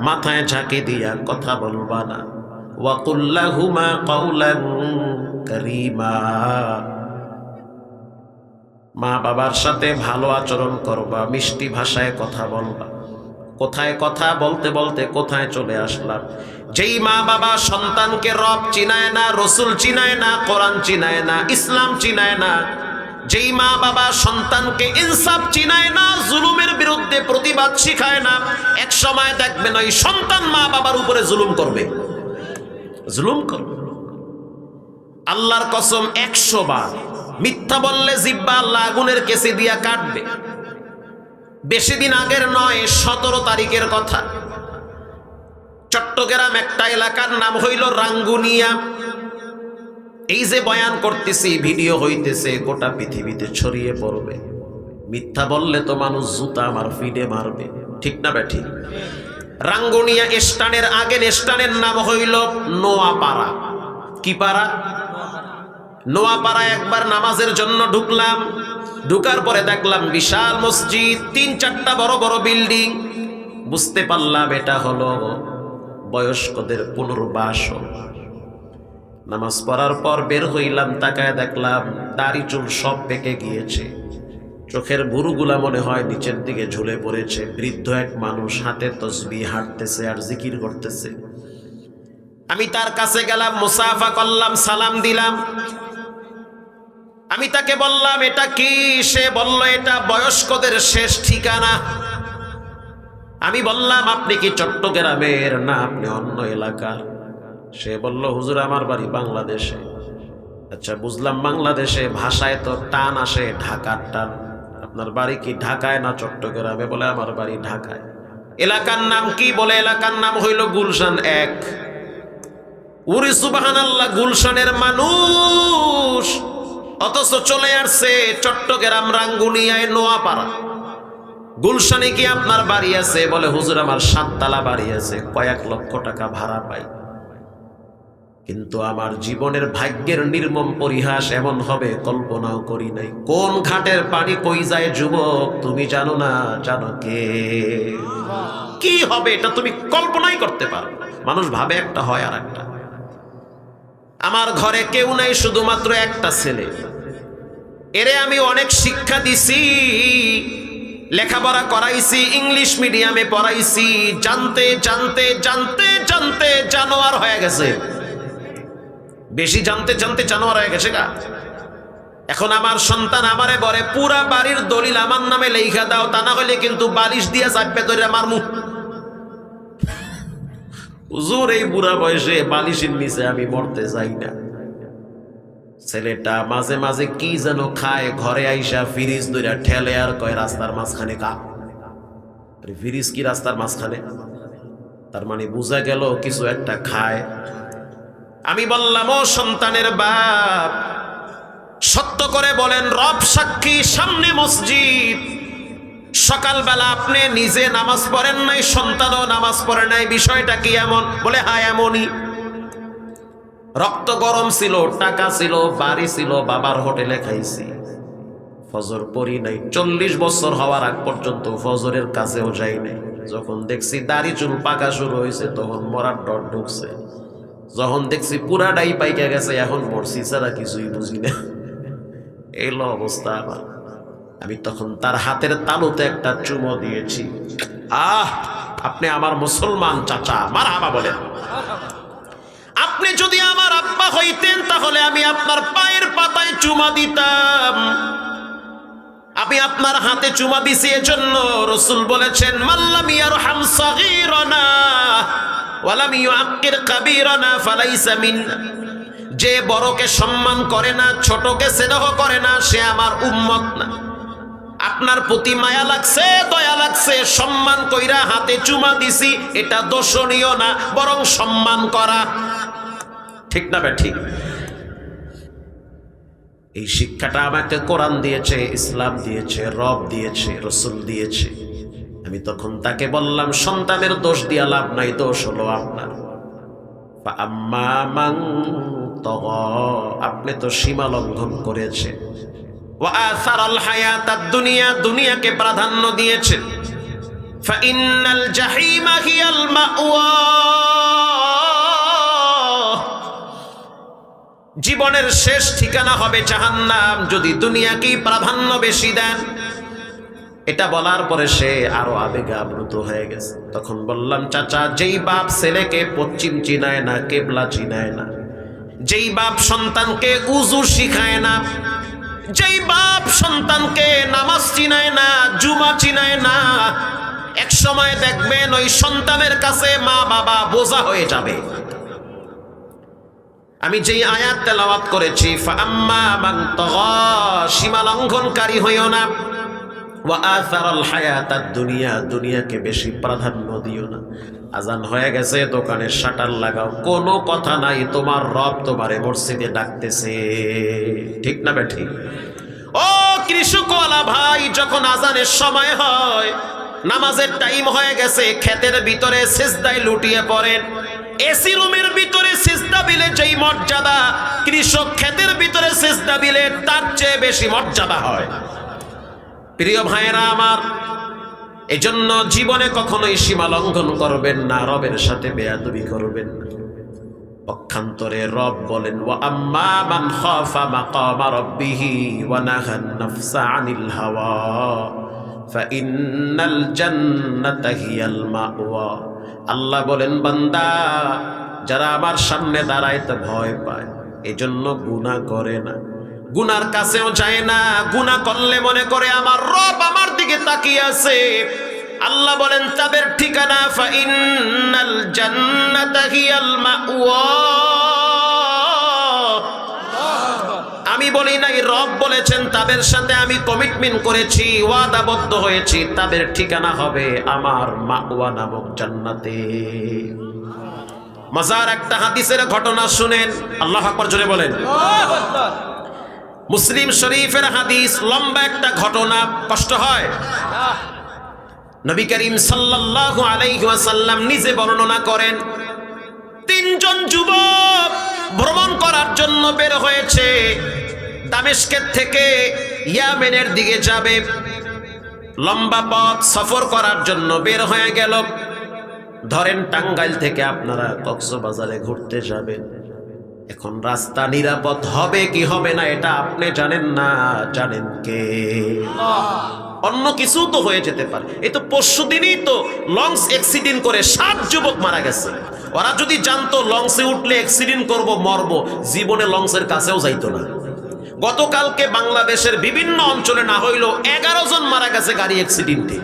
S1: মাথায় ঝাঁকি দিয়া কথা বলবা না। ওয়া কুল লাহুমা কাওলান কারীমা, মা বাবার সাথে ভালো আচরণ করবা, মিষ্টি ভাষায় কথা বলবা। কোথায় কথা বলতে বলতে কোথায় চলে আসলাম। যেই মা বাবা সন্তানকে রব চিনায় না, রসুল চিনায় না, কোরআন চিনায় না, ইসলাম চিনায় না, যেই মা বাবা সন্তানকে ইনসাফ চিনায় না, জুলুমের বিরুদ্ধে প্রতিবাদ শিখায় না, এক সময় দেখবেন ওই সন্তান মা বাবার উপরে জুলুম করবে। জুলুম করবে। আল্লাহর কসম 100 বার মিথ্যা বললে জিহ্বা আল্লাহ আগুনের কেসে দিয়া কাটবে। বেশি দিন আগের নয়, 17 তারিখের কথা। চট্টগ্রাম একটা এলাকার নাম হইল রাঙ্গুনিয়া। এই যে বয়ান করতেছি, ভিডিও হইতেছে, গোটা পৃথিবীতে ছড়িয়ে পড়বে। মিথ্যা বললে তো মানুষ জুতা আমার ফিডে মারবে। ঠিক না বেঠিক? রাঙ্গুনিয়া স্টানের আগের স্টানের নাম হইল নোয়াপাড়া। কি পাড়া? নোয়াপাড়া। একবার নামাজের জন্য ঢুকলাম, ঢুকার পরে দেখলাম বিশাল মসজিদ, 3-4টা বড় বড় বিল্ডিং। বুঝতে পারলাম এটা হলো বয়স্কদের পুনর্বাসন। নামাজ পড়ার পর বের হইলাম, তাকায় দেখলাম দাড়ি চুল সব পেকে গিয়েছে, চোখের ভুরুগুলা মনে হয় নিচের দিকে ঝুলে পড়েছে। বৃদ্ধ এক মানুষ, হাতে তসবিহ, হাঁটতেছে আর জিকির করতেছে। আমি তার কাছে গেলাম, মুসাফা করলাম, সালাম দিলাম। আমি তাকে বললাম এটা কি? সে বলল এটা বয়স্কদের শেষ ঠিকানা। আমি বললাম আপনি কি চট্টগ্রামের না আপনি অন্য এলাকার? সে বলল হুজুর আমার বাড়ি বাংলাদেশে। আচ্ছা বুঝলাম, বাংলাদেশে ভাষায় তো টান আসে, ঢাকার টান। আপনার বাড়ি কি ঢাকায় না চট্টগ্রামে? বলে আমার বাড়ি ঢাকায়। এলাকার নাম কি? বলে এলাকার নাম হইল গুলশান 1। উরি সুবহানাল্লাহ, গুলশানের মানুষ, অথচ চলে আসছে চট্টগ্রাম রাঙ্গুনিয়ায় নোয়াপাড়া। গুলশানে কি আপনার বাড়ি আছে? বলে হুজুর আমার 7 তলা বাড়ি আছে, কয়েক লক্ষ টাকা ভাড়া পাই। কিন্তু আমার জীবনের ভাগ্যের নির্মম পরিহাস এমন হবে কল্পনাও করি নাই। কোন ঘাটের পানি কই যায় যুবক তুমি জানো না? জানো কে? কি হবে এটা তুমি কল্পনাই করতে পারো। মানুষ ভাবে একটা হয় আর একটা। আমার ঘরে কেউ নাই, শুধুমাত্র একটা ছেলে। এরে আমি অনেক শিক্ষা দিছি, লেখাপড়া করাইছি, ইংলিশ মিডিয়ামে পড়াইছি। জানতে জানতে জানতে জানতে জানোয়ার হয়ে গেছে। বেশি জানতে জানতে জানোয়ার হয়ে গেছে গা। এখন আমার সন্তান আমারে বলে পুরা বাড়ির দলিল আমার নামে লেখা দাও, তা না হলে কিন্তু বালিশ দিয়ে চাপবে ধরে আমার মুখ। হুজুর এই বুড়া বয়সে বালিশের নিচে আমি মরতে যাই না। ছেলেটা মাঝে মাঝে কি যেন খায়, ঘরে আইসা ফ্রিজ ধরে ঠেলে আর কয় রাস্তার মাঝখানে কা। ফ্রিজ কি রাস্তার মাঝখানে? তার মানে বোঝা গেল কিছু একটা খায়। আমি বললাম ও সন্তানের বাপ, সত্য করে বলেন, রব সাক্ষী, সামনে মসজিদ, সকালবেলা আপনি নিজে নামাজ পড়েন নাই, সন্তানও নামাজ পড়ে নাই, বিষয়টা কি এমন? বলে হ্যাঁ এমনই। রক্ত গরম ছিল, টাকা ছিল, বাড়ি ছিল, বাবার হোটেলে খাইছি, ফজর পড়ি নাই। 40 বছর হওয়ার আগ পর্যন্ত ফজরের কাছেও যাই নাই। যখন দেখছি দাড়ি চুল পাকা শুরু হয়েছে তখন মরার ডর ঢুকছে। যখন দেখছি পুরাটাই পাইকা গেছে এখন মরছি ছাড়া কিছুই বুঝি না। এলো অবস্থা আমার। আমি তখন তার হাতের তালুতে একটা চুমো দিয়েছি। আপনি আমার মুসলমান চাচা, মারহাবা বলেন। আপনি যদি আমার আব্বা হইতেন তাহলে আমি আপনার পায়ের পাতায় চুমা দিতাম। আমি আপনার হাতে চুমা দিছি এজন্য রাসূল বলেছেন, মাল্লাম ইয়ারহাম সাগীরানা ওয়ালাম ইউআক্কির কাবীরানা ফালাইসা মিন্না। যে বড়কে সম্মান করে না, ছোটকে স্নেহ করে না, সে আমার উম্মত না। আপনার প্রতি মায়া লাগছে, দয়া লাগছে, সম্মান কইরা হাতে চুমা দিছি, এটা দোষণীয় না, বরং সম্মান করা। ঠিক না বে ঠিক? এই শিক্ষাটা আমাকে কোরআন দিয়েছে, ইসলাম দিয়েছে, রব দিয়েছে, রাসূল দিয়েছে। আমি তখন তাকে বললাম সন্তানের দোষ দিয়া লাভ নাই, দোষ হলো আপনার। আম্মা মান তাগা, আপনি তো সীমা লঙ্ঘন করেছেন। ওয়া আসারাল হায়াতাদ দুনিয়া, দুনিয়াকে প্রাধান্য দিয়েছেন। ফাইন্নাল জাহিমা হিয়াল মাওয়া, জীবনের শেষ ঠিকানা হবে জাহান্নাম যদি দুনিয়াকেই প্রাধান্য বেশি দেন। এটা বলার পরে সে আরো আবেগে আপ্লুত হয়ে গেছে। তখন বললাম চাচা, যেই বাপ ছেলেকে পশ্চিম চিনায় না, কেবলা চিনায় না, যেই বাপ সন্তানকে উযু শিখায় না, যেই বাপ সন্তানকে নামাজ চিনায় না, জুমা চিনায় না, এক সময় দেখবেন ওই সন্তানের কাছে মা বাবা বোঝা হয়ে যাবে। আমি যেই আয়াত তেলাওয়াত করেছি, ফাআম্মা মান তাগা, সীমা লঙ্ঘনকারী হইও না, ওয়া আসারাল হায়াতাদ দুনিয়া, দুনিয়াকে বেশি প্রাধান্য দিও না। আজান হয়ে গেছে, দোকানের শাটার লাগাও, কোনো কথা নাই, তোমার রব তোমারে মসজিদে ডাকতেছে। ঠিক না বে ঠিক? ও কৃষকওয়ালা ভাই, যখন আজানের সময় হয়, নামাজের টাইম হয়ে গেছে, ক্ষেতের ভিতরে সিজদায় লুটিয়ে পড়েন। এসি রুমের ভিতরে সিজদা দিলে যেই মর্যাদা, কৃষক ক্ষেতের ভিতরে সিজদা দিলে তার চেয়ে বেশি মর্যাদা হয়। প্রিয় ভাইয়েরা আমার, এজন্য জীবনে কখনোই সীমা লঙ্ঘন করবেন না, রবের সাথে বেয়াদবি করবেন না। পক্ষান্তরে রব বলেন ওয়া আম্মা মান খাফা মাকামা রাব্বিহি ওয়া নাহান নাফসা আনিল হাওয়া ফাইন্নাল জান্নাতা হিয়াল মাওয়া। আল্লাহ বলেন বান্দা যারা আমার সামনে দাঁড়াইতে ভয় পায় এজন্য গুনাহ করে না, গুনার কাছেও যায় না, গুনাহ করলে মনে করে আমার রব আমার দিকে তাকিয়ে আছে। আল্লাহ বলেন তাদের ঠিকানা ফাইন্নাল জান্নাতা হিয়াল মাওয়া। আমি বলি নাই, রব বলেছেন তাদের সাথে আমি কমিটমেন্ট করেছি, ওয়াদাবদ্ধ হয়েছি, তাদের ঠিকানা হবে আমার মাওয়া নামক জান্নাতে। মজার একটা হাদিসের ঘটনা শুনেন, আল্লাহু আকবার জোরে বলেন। মুসলিম শরীফের হাদিস, লম্বা একটা ঘটনা, কষ্ট হয়। নবী করিম সাল্লাল্লাহু আলাইহি ওয়াসাল্লাম নিজে বর্ণনা করেন, তিনজন যুবক ভ্রমণ করার জন্য বের হয়েছে, দামেস্কের থেকে ইয়ামেনের দিকে যাবে, লম্বা পথ সফর করার জন্য বের হয়ে গেল। ধরেন টাঙ্গাইল থেকে আপনারা কক্সবাজারে ঘুরতে যাবেন, এখন রাস্তা নিরাপদ হবে কি হবে না এটা আপনি জানেন না, জানেন কে? অন্য কিছু তো হয়ে যেতে পারে। এই তো পরশুদিনই তো লঞ্চ অ্যাক্সিডেন্ট করে 7 যুবক মারা গেছে। ওরা যদি জানতো লঞ্চে উঠলে অ্যাক্সিডেন্ট করব, মরব, জীবনে লঞ্চের কাছেও যাইতো না। গতকালকে বাংলাদেশের বিভিন্ন অঞ্চলে না হইলেও 11 জন মারা গেছে গাড়ি অ্যাক্সিডেন্টে।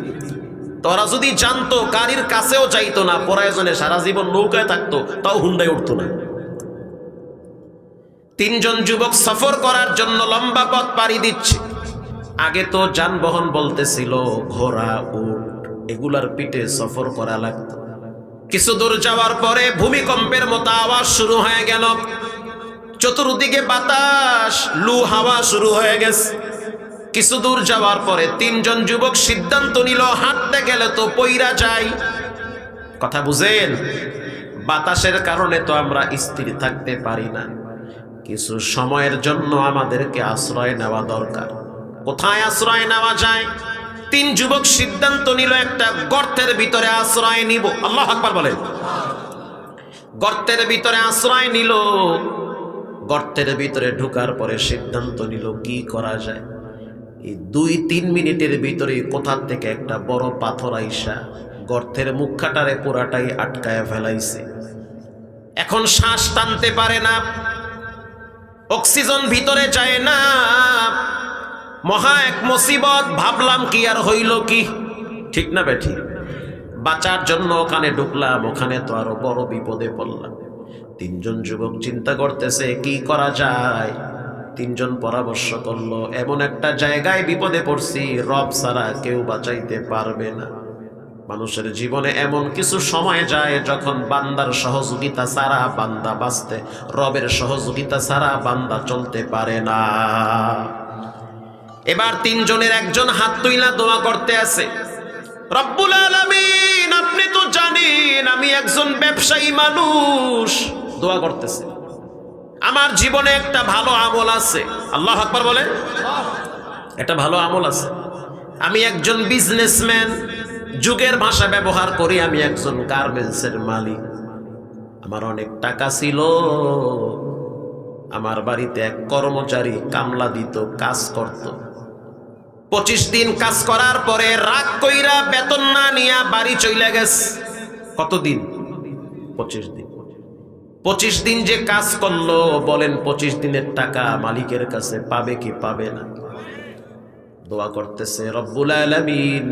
S1: তো ওরা যদি জানতো গাড়ির কাছেও যাইতো না, প্রয়োজনে সারা জীবন নৌকায় থাকতো, তাও হুন্ডায় উঠতো না। তিনজন যুবক সফর করার জন্য লম্বা পথ পাড়ি দিচ্ছে। আগে তো যানবাহন বলতেছিল ঘোড়া, উট, এগুলার পিঠে সফর করা লাগতো। কিছু দূর যাওয়ার পরে ভূমিকম্পের মতো আওয়াজ শুরু হয়ে গেল, চতুর্দিকে বাতাস, লু হাওয়া শুরু হয়ে গেছে। কিছু দূর যাওয়ার পরে তিনজন যুবক সিদ্ধান্ত নিল হাঁটতে গেলে তো পইরা যাই। কথা বুঝেন? বাতাসের কারণে তো আমরা স্থির থাকতে পারি না, কিছু সময়ের জন্য আমাদেরকে আশ্রয় নেওয়া দরকার। কোথায় আশ্রয় নেওয়া যায়? 3 যুবক সিদ্ধান্ত নিল একটা গর্তের ভিতরে আশ্রয় নিব। আল্লাহু আকবার বলেন। গর্তের ভিতরে আশ্রয় নিল। গর্তের ভিতরে ঢোকার পরে সিদ্ধান্ত নিল কি করা যায়। এই 2-3 মিনিটের ভিতরে কোথা থেকে একটা বড় পাথর আইসা গর্তের মুখখাটারে পুরাটাই আটকায় ফেলাইছে। এখন শ্বাস টানতে পারে না, অক্সিজেন ভিতরে যায় না। মহা এক মুসিবত। ভাবলাম কি আর হইল কি, ঠিক না বেঠি? বাঁচার জন্য ওখানে ঢুকলাম, ওখানে তো আরো বড় বিপদে পড়লাম। 3 জন যুবক চিন্তা করতেছে কি করা যায়। 3 জন পরামর্শ করলো, এমন একটা জায়গায় বিপদে পড়ছি রব ছাড়া কেউ বাঁচাইতে পারবে না। মানুষের জীবনে এমন কিছু সময় যায় যখন বান্দার সহযোগিতা ছাড়া বান্দা বাঁচতে, রবের সহযোগিতা ছাড়া বান্দা চলতে পারে না। এবার 3 জনের একজন হাত তুইলা দোয়া করতে আছে, রব্বুল আলামিন আপনি তো জানেন আমি একজন ব্যবসায়ী মানুষ। দোয়া করতেছে, আমার জীবনে একটা ভালো আমল আছে। আল্লাহু আকবার বলেন। একটা ভালো আমল আছে, আমি একজন বিজনেসম্যান, যুগের ভাষা ব্যবহার করি, আমি একজন গার্মেন্টসের মালিক। আমার অনেক টাকা ছিল, আমার বাড়িতে এক কর্মচারী কামলা দিত, কাজ করত। 25 দিন কাজ করার পরে রাগ কইরা বেতন না নিয়া বাড়ি চইলা গেছে। কতদিন? 25 দিন। 25 দিন যে কাজ করলো, বলেন 25 দিনের টাকা মালিকের কাছে পাবে কি পাবে না? দোয়া করতেছে, রব্বুল আলামিন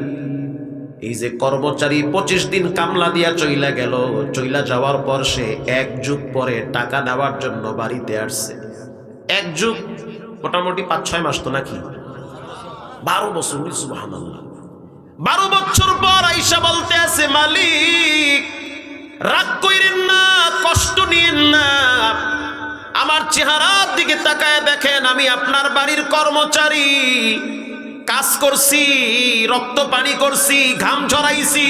S1: এই যে কর্মচারী 25 দিন কামলা দিয়া চইলা গেল, চইলা যাওয়ার পর সে 1 যুগ পরে টাকা নেওয়ার জন্য বাড়িতে আসছে। 1 যুগ মোটামুটি 5-6 মাস তো নাকি? 12 বছর। সুবহানাল্লাহ। 12 বছর পর আইসা বলতে আছে, মালিক রাগ কইরেন না, কষ্ট নিয়েন না, আমার চেহারার দিকে তাকায় দেখেন, আমি আপনার বাড়ির কর্মচারী, কাজ করছি, রক্ত পানি করছি, ঘাম ঝরাইছি,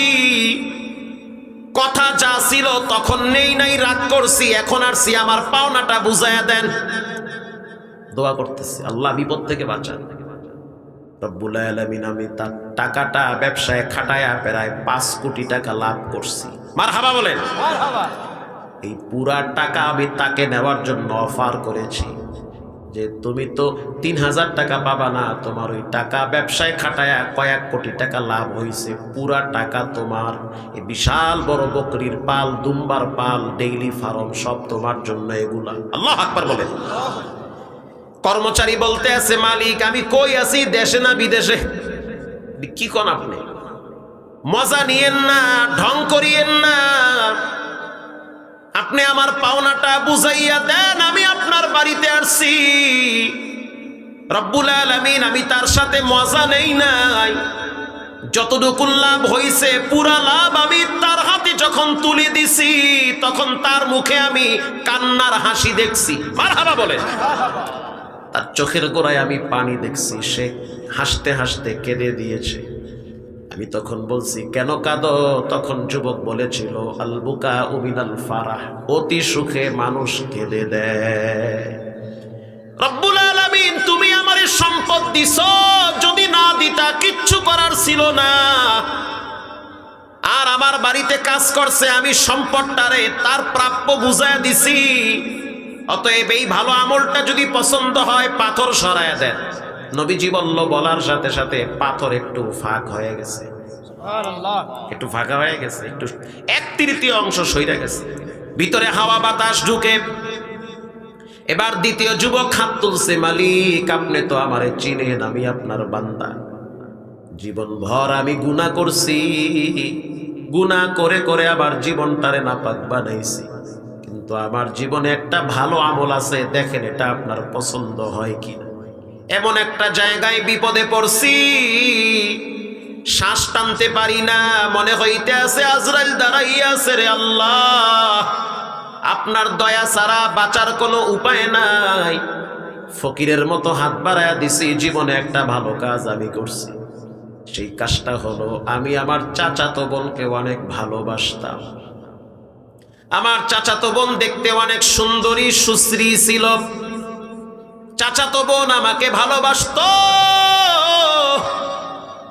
S1: কথা যা ছিল তখন নেই নাই, রাগ করছি, এখন আসছি, আমার পাওনাটা বুঝাইয়া দেন। দোয়া করতেছি, আল্লাহ বিপদ থেকে বাঁচান। রব্বুল আলামিন আমি তার টাকাটা ব্যবসায় খাটায়া প্রায় 5 কোটি টাকা লাভ করছি। মারহাবা বলেন। এই পুরা টাকা আমি তাকে নেওয়ার জন্য অফার করেছি যে তুমি তো 3000 টাকা পাবা না, তোমার ওই টাকা ব্যবসায় খাটায়া কয়েক কোটি টাকা লাভ হয়েছে, পুরা টাকা তোমার। এই বিশাল বড় বকরির পাল, দুম্বার পাল, ডেইলি ফার্ম সব তোমার জন্য এগুলা। আল্লাহু আকবার বলে। কর্মচারী বলতে আছে, মালিক আমি কই আছি, দেশে না বিদেশে? কি কোন আপনি? মজা নিয়েন না, ঢং করিয়েন না, আপনি আমার পাওনাটা বুঝাইয়া দেন, আমি আপনার বাড়িতে আসছি। রব্বুল আলামিন, আমি তার সাথে মজা নেই নাই, যতটুকু লাভ হইছে পুরা লাভ আমি তার হাতে যখন তুলে দিছি তখন তার মুখে আমি কান্নার হাসি দেখছি। মারহাবা বলে। তার চোখের গোড়ায় আমি পানি দেখছি, সে হাসতে হাসতে কেঁদে দিয়েছে। আমি তখন বলছি, কেন কাঁদো? তখন যুবক বলেছিল, আল বুকা মিনাল ফারাহ, অতি সুখে মানুষ কেঁদে দেয়। রব্বুল আলামিন, তুমি আমারে সম্পদ দিছো, যদি না দিতা কিচ্ছু করার ছিল না। আর আমার বাড়িতে কাজ করছে, আমি সম্পদটারে তার প্রাপ্য বুঝায় দিছি। অতএব এই ভালো আমলটা যদি পছন্দ হয় পাথর সরায় দেন। নবীজি বলল, বলার সাথে সাথে পাথর একটু ফাঁক হয়ে গেছে, একটু ফাঁকা হয়ে গেছে, একটু 1/3 অংশ সইরা গেছে, ভিতরে হাওয়া বাতাস ঢুকে। এবার দ্বিতীয় যুবক হাত তুলছে, মালিক আপনি তো আমারে চিনেন, আমি আপনার বান্দা, জীবন ভর আমি গুনাহ করছি, গুনাহ করে করে আবার জীবনটারে নাপাক বানাইছি, কিন্তু আমার জীবনে একটা ভালো আমল আছে, দেখেন এটা আপনার পছন্দ হয় কিনা। এমন একটা জায়গায় বিপদে পড়ছি, শ্বাস টানতে পারি না, মনে হইতে আছে আজরাইল দাঁড়াইয়া আছে, রে আল্লাহ আপনার দয়া ছাড়া বাঁচার কোনো উপায় নাই। ফকিরের মতো হাত বাড়ায়া দিছি, জীবনে একটা ভালো কাজ আমি করছি। সেই কাজটা হলো, আমি আমার চাচাতো বোনকে অনেক ভালোবাসতাম। আমার চাচাতো বোন দেখতে অনেক সুন্দরী সুশ্রী ছিল, চাচাতো বোন আমাকে ভালোবাসতো।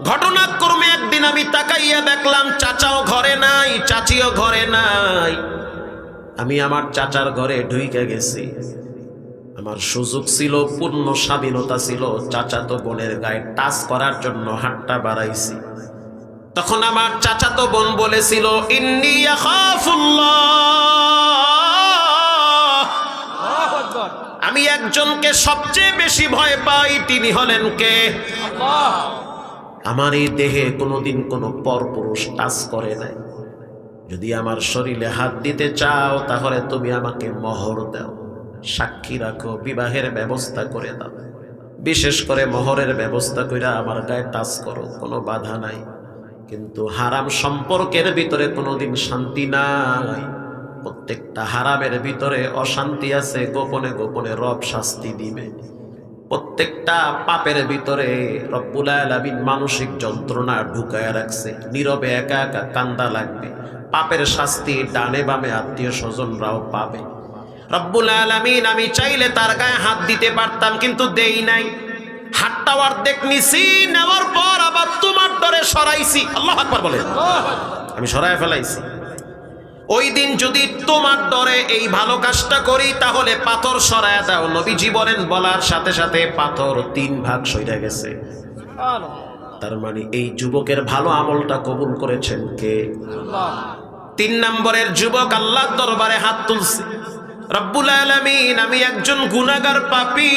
S1: ঘটনাক্রমে একদিন আমি তাকাইয়া দেখলাম চাচাও ঘরে নাই, চাচিও ঘরে নাই। আমি আমার চাচার ঘরে ঢুইকে গেছি। আমার সুযোগ ছিল, পূর্ণ স্বাধীনতা ছিল, চাচাতো বোনের গায়ে টাচ করার জন্য হাতটা বাড়াইছি। তখন আমার চাচাতো বোন বলেছিল, ইন্নী আখাফুল্লাহ, আমি একজনকে সবচেয়ে বেশি ভয় পাই, তিনি হলেন কে? আল্লাহ। আমার এই দেহে কোনোদিন কোনো পরপুরুষ টাচ করে নাই। যদি আমার শরীরে হাত দিতে চাও তাহলে তুমি আমাকে মোহর দাও, সাক্ষী রাখো, বিবাহের ব্যবস্থা করে দাও, বিশেষ করে মোহরের ব্যবস্থা করে আমার গায়ে টাচ করো, কোনো বাধা নাই। কিন্তু হারাম সম্পর্কের ভিতরে কোনোদিন শান্তি নাই। প্রত্যেকটা হারামের ভিতরে অশান্তি আছে, গোপনে গোপনে রব শাস্তি দিবে। প্রত্যেকটা পাপের ভিতরে রব্বুল আলামিন মানসিক যন্ত্রণা ঢুকায়া রাখছে, নীরবে একা একা কান্দা লাগবে। পাপের শাস্তি ডানে বামে আত্মীয় স্বজনরাও পাবে। রব্বুল আলামিন, আমি চাইলে তার গায়ে হাত দিতে পারতাম, কিন্তু দেই নাই। হাতটা অর্ধেক নিছি, নেওয়ার পর আবার তোমার ডরে সরাইছি। আল্লাহু আকবার বলে। আমি সরাই ফেলাইছি। ওই দিন যদি তোমার ডরে এই ভালো কাজটা করি তাহলে পাথর সরায়া দাও। নবীজি বলেন, বলার সাথে সাথে পাথর 3 ভাগ সইরা গেছে। তার মানে এই যুবকের ভালো আমলটা কবুল করেছেন কে? আল্লাহ। 3 নম্বরের যুবক আল্লাহর দরবারে হাত তুলছে, রব্বুল আলামিন, আমি একজন গুনাহগার পাপী।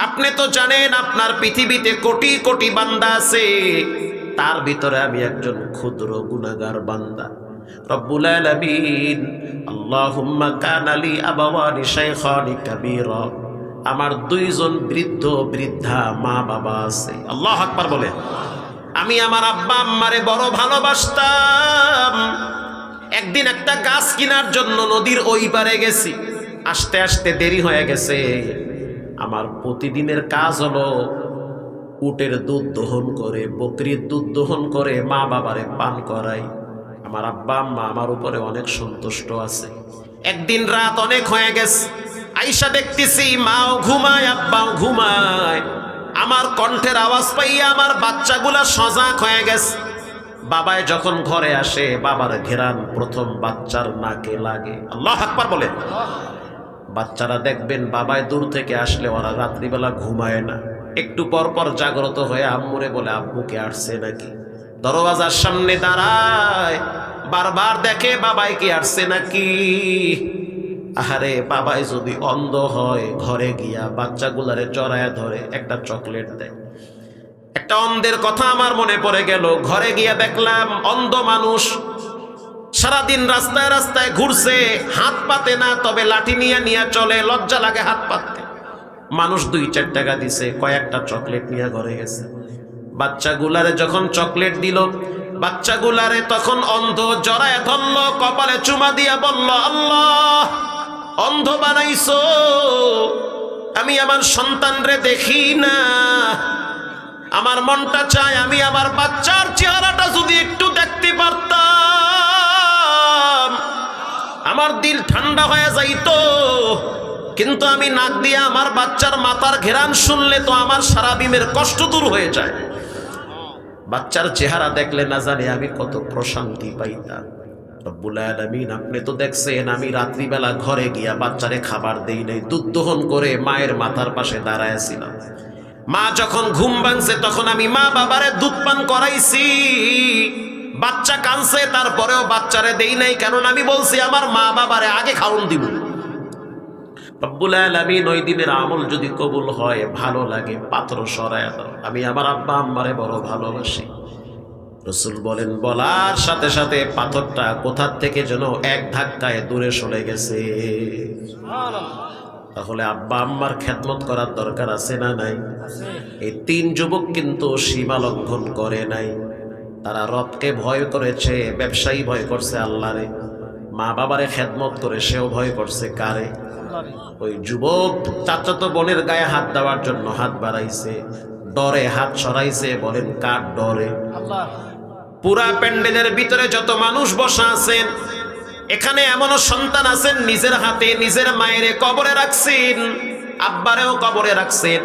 S1: আপনি তো জানেন আপনার পৃথিবীতে কোটি কোটি বান্দা আছে, তার ভিতরে আমি একজন ক্ষুদ্র গুনাহগার বান্দা। রব্বুল আলামিন, আল্লাহুম্মা কানা লি আবাওয়ানি শাইখানি কাবীরা, আমার 2 জন বৃদ্ধ বৃদ্ধা মা বাবা আছে। আল্লাহু আকবার বলে। আমি আমার আব্বা আম্মারে বড় ভালোবাসতাম। একদিন একটা গাছ কেনার জন্য নদীর ওই পারে গেছি, আসতে আসতে দেরি হয়ে গেছে। আমার প্রতিদিনের কাজ হলো উটের দুধ দহন করে, বকরির দুধ দহন করে মা বাবারে পান করাই। আমার আব্বা আম্মা আমার উপরে অনেক সন্তুষ্ট আছে। একদিন রাত অনেক হয়ে গেছে, আইসা দেখতেছি মাও ঘুমায়, আব্বাও ঘুমায়। আমার কণ্ঠের আওয়াজ পাইয়া আমার বাচ্চাগুলা সজাগ হয়ে গেছে। বাবায় যখন ঘরে আসে বাবার ঘেরান প্রথম বাচ্চার নাকে লাগে। আল্লাহু আকবার বলেন। বাচ্চারা দেখবেন বাবায় দূর থেকে আসলে ওরা রাত্রিবেলা ঘুমায় না, একটু পর পর জাগ্রত হয়ে আম্মুরে বলে আব্বুকে আসছে নাকি। দরওয়াজার সামনে দাঁড়ায়, বারবার দেখে বাবাই কি আসছে নাকি। আহারে বাবাই যদি অন্ধ হয় ঘরে গিয়া বাচ্চাগুলারে জড়ায় ধরে একটা চকলেট দেয়। একটা অন্ধের কথা আমার মনে পড়ে গেল। ঘরে গিয়া দেখলাম অন্ধ মানুষ সারাদিন রাস্তায় রাস্তায় ঘুরছে, হাত পাতে না, তবে লাঠি নিয়ে নিয়ে চলে, লজ্জা লাগে হাত পাততে। মানুষ 2-4 টাকা দিছে, কয়েকটা চকলেট নিয়ে ঘরে গেছে। বাচ্চাগুলারে যখন চকলেট দিল, বাচ্চাগুলারে তখন অন্ধ জড়ায় ধরল, কপালে চুমা দিয়া বলল, আল্লাহ অন্ধ বানাইছো, আমি আমার সন্তানরে দেখি না, আমার মনটা চায় আমি আমার বাচ্চার চেহারাটা যদি একটু দেখতে পারতাম, আমার দিল ঠান্ডা হয়ে যাইতো। কিন্তু আমি নাক দিয়ে আমার বাচ্চার মাথার ঘেরান শুনলে তো আমার সারা দিনের কষ্ট দূর হয়ে যায়। বাচ্চার চেহারা দেখলে না জানি আমি কত প্রশান্তি পাইতাম। রব্বুল আলামিন আপনি তো দেখছেন আমি রাত্রিবেলা ঘরে গিয়া বাচ্চারে খাবার দেই নাই, দুধ দহন করে মায়ের মাথার পাশে দাঁড়ায়ছিলাম। মা যখন ঘুম ভাঙছে তখন আমি মা বাবারে দুধ পান করাইছি। বাচ্চা কাঁদছে তারপরেও বাচ্চারে দেই নাই, কারণ আমি বলছি আমার মা বাবারে আগে খাওন দিব। রব্বুল আলামিন ওই দিনের আমল যদি কবুল হয়, ভালো লাগে পাথর সরায় দাও। আমি আমার আব্বা আম্মারে বড় ভালোবাসি। রাসূল বলেন বলার সাথে সাথে পাথরটা কোথার থেকে যেন এক ধাক্কায় দূরে সরে গেছে। তাহলে আব্বা আম্মার খেদমত করার দরকার আছে না নাই? এই 3 যুবক কিন্তু সীমা লঙ্ঘন করে নাই। তারা রবকে ভয় করেছে, ব্যবসায়ী ভয় করছে আল্লাহরে, মা বাবারে খেদমত করে সেও ভয় করছে কারে? ওই যুবক চাচাতো বোনের গায়ে হাত দেওয়ার জন্য হাত বাড়াইছে, ডরে হাত সরাইছে। বলেন কার ডরে? পুরা প্যান্ডেলের ভিতরে যত মানুষ বসা আছেন, এখানে এমনও সন্তান আছেন নিজের হাতে নিজের মায়েরে কবরে রাখছেন, আব্বারেও কবরে রাখছেন।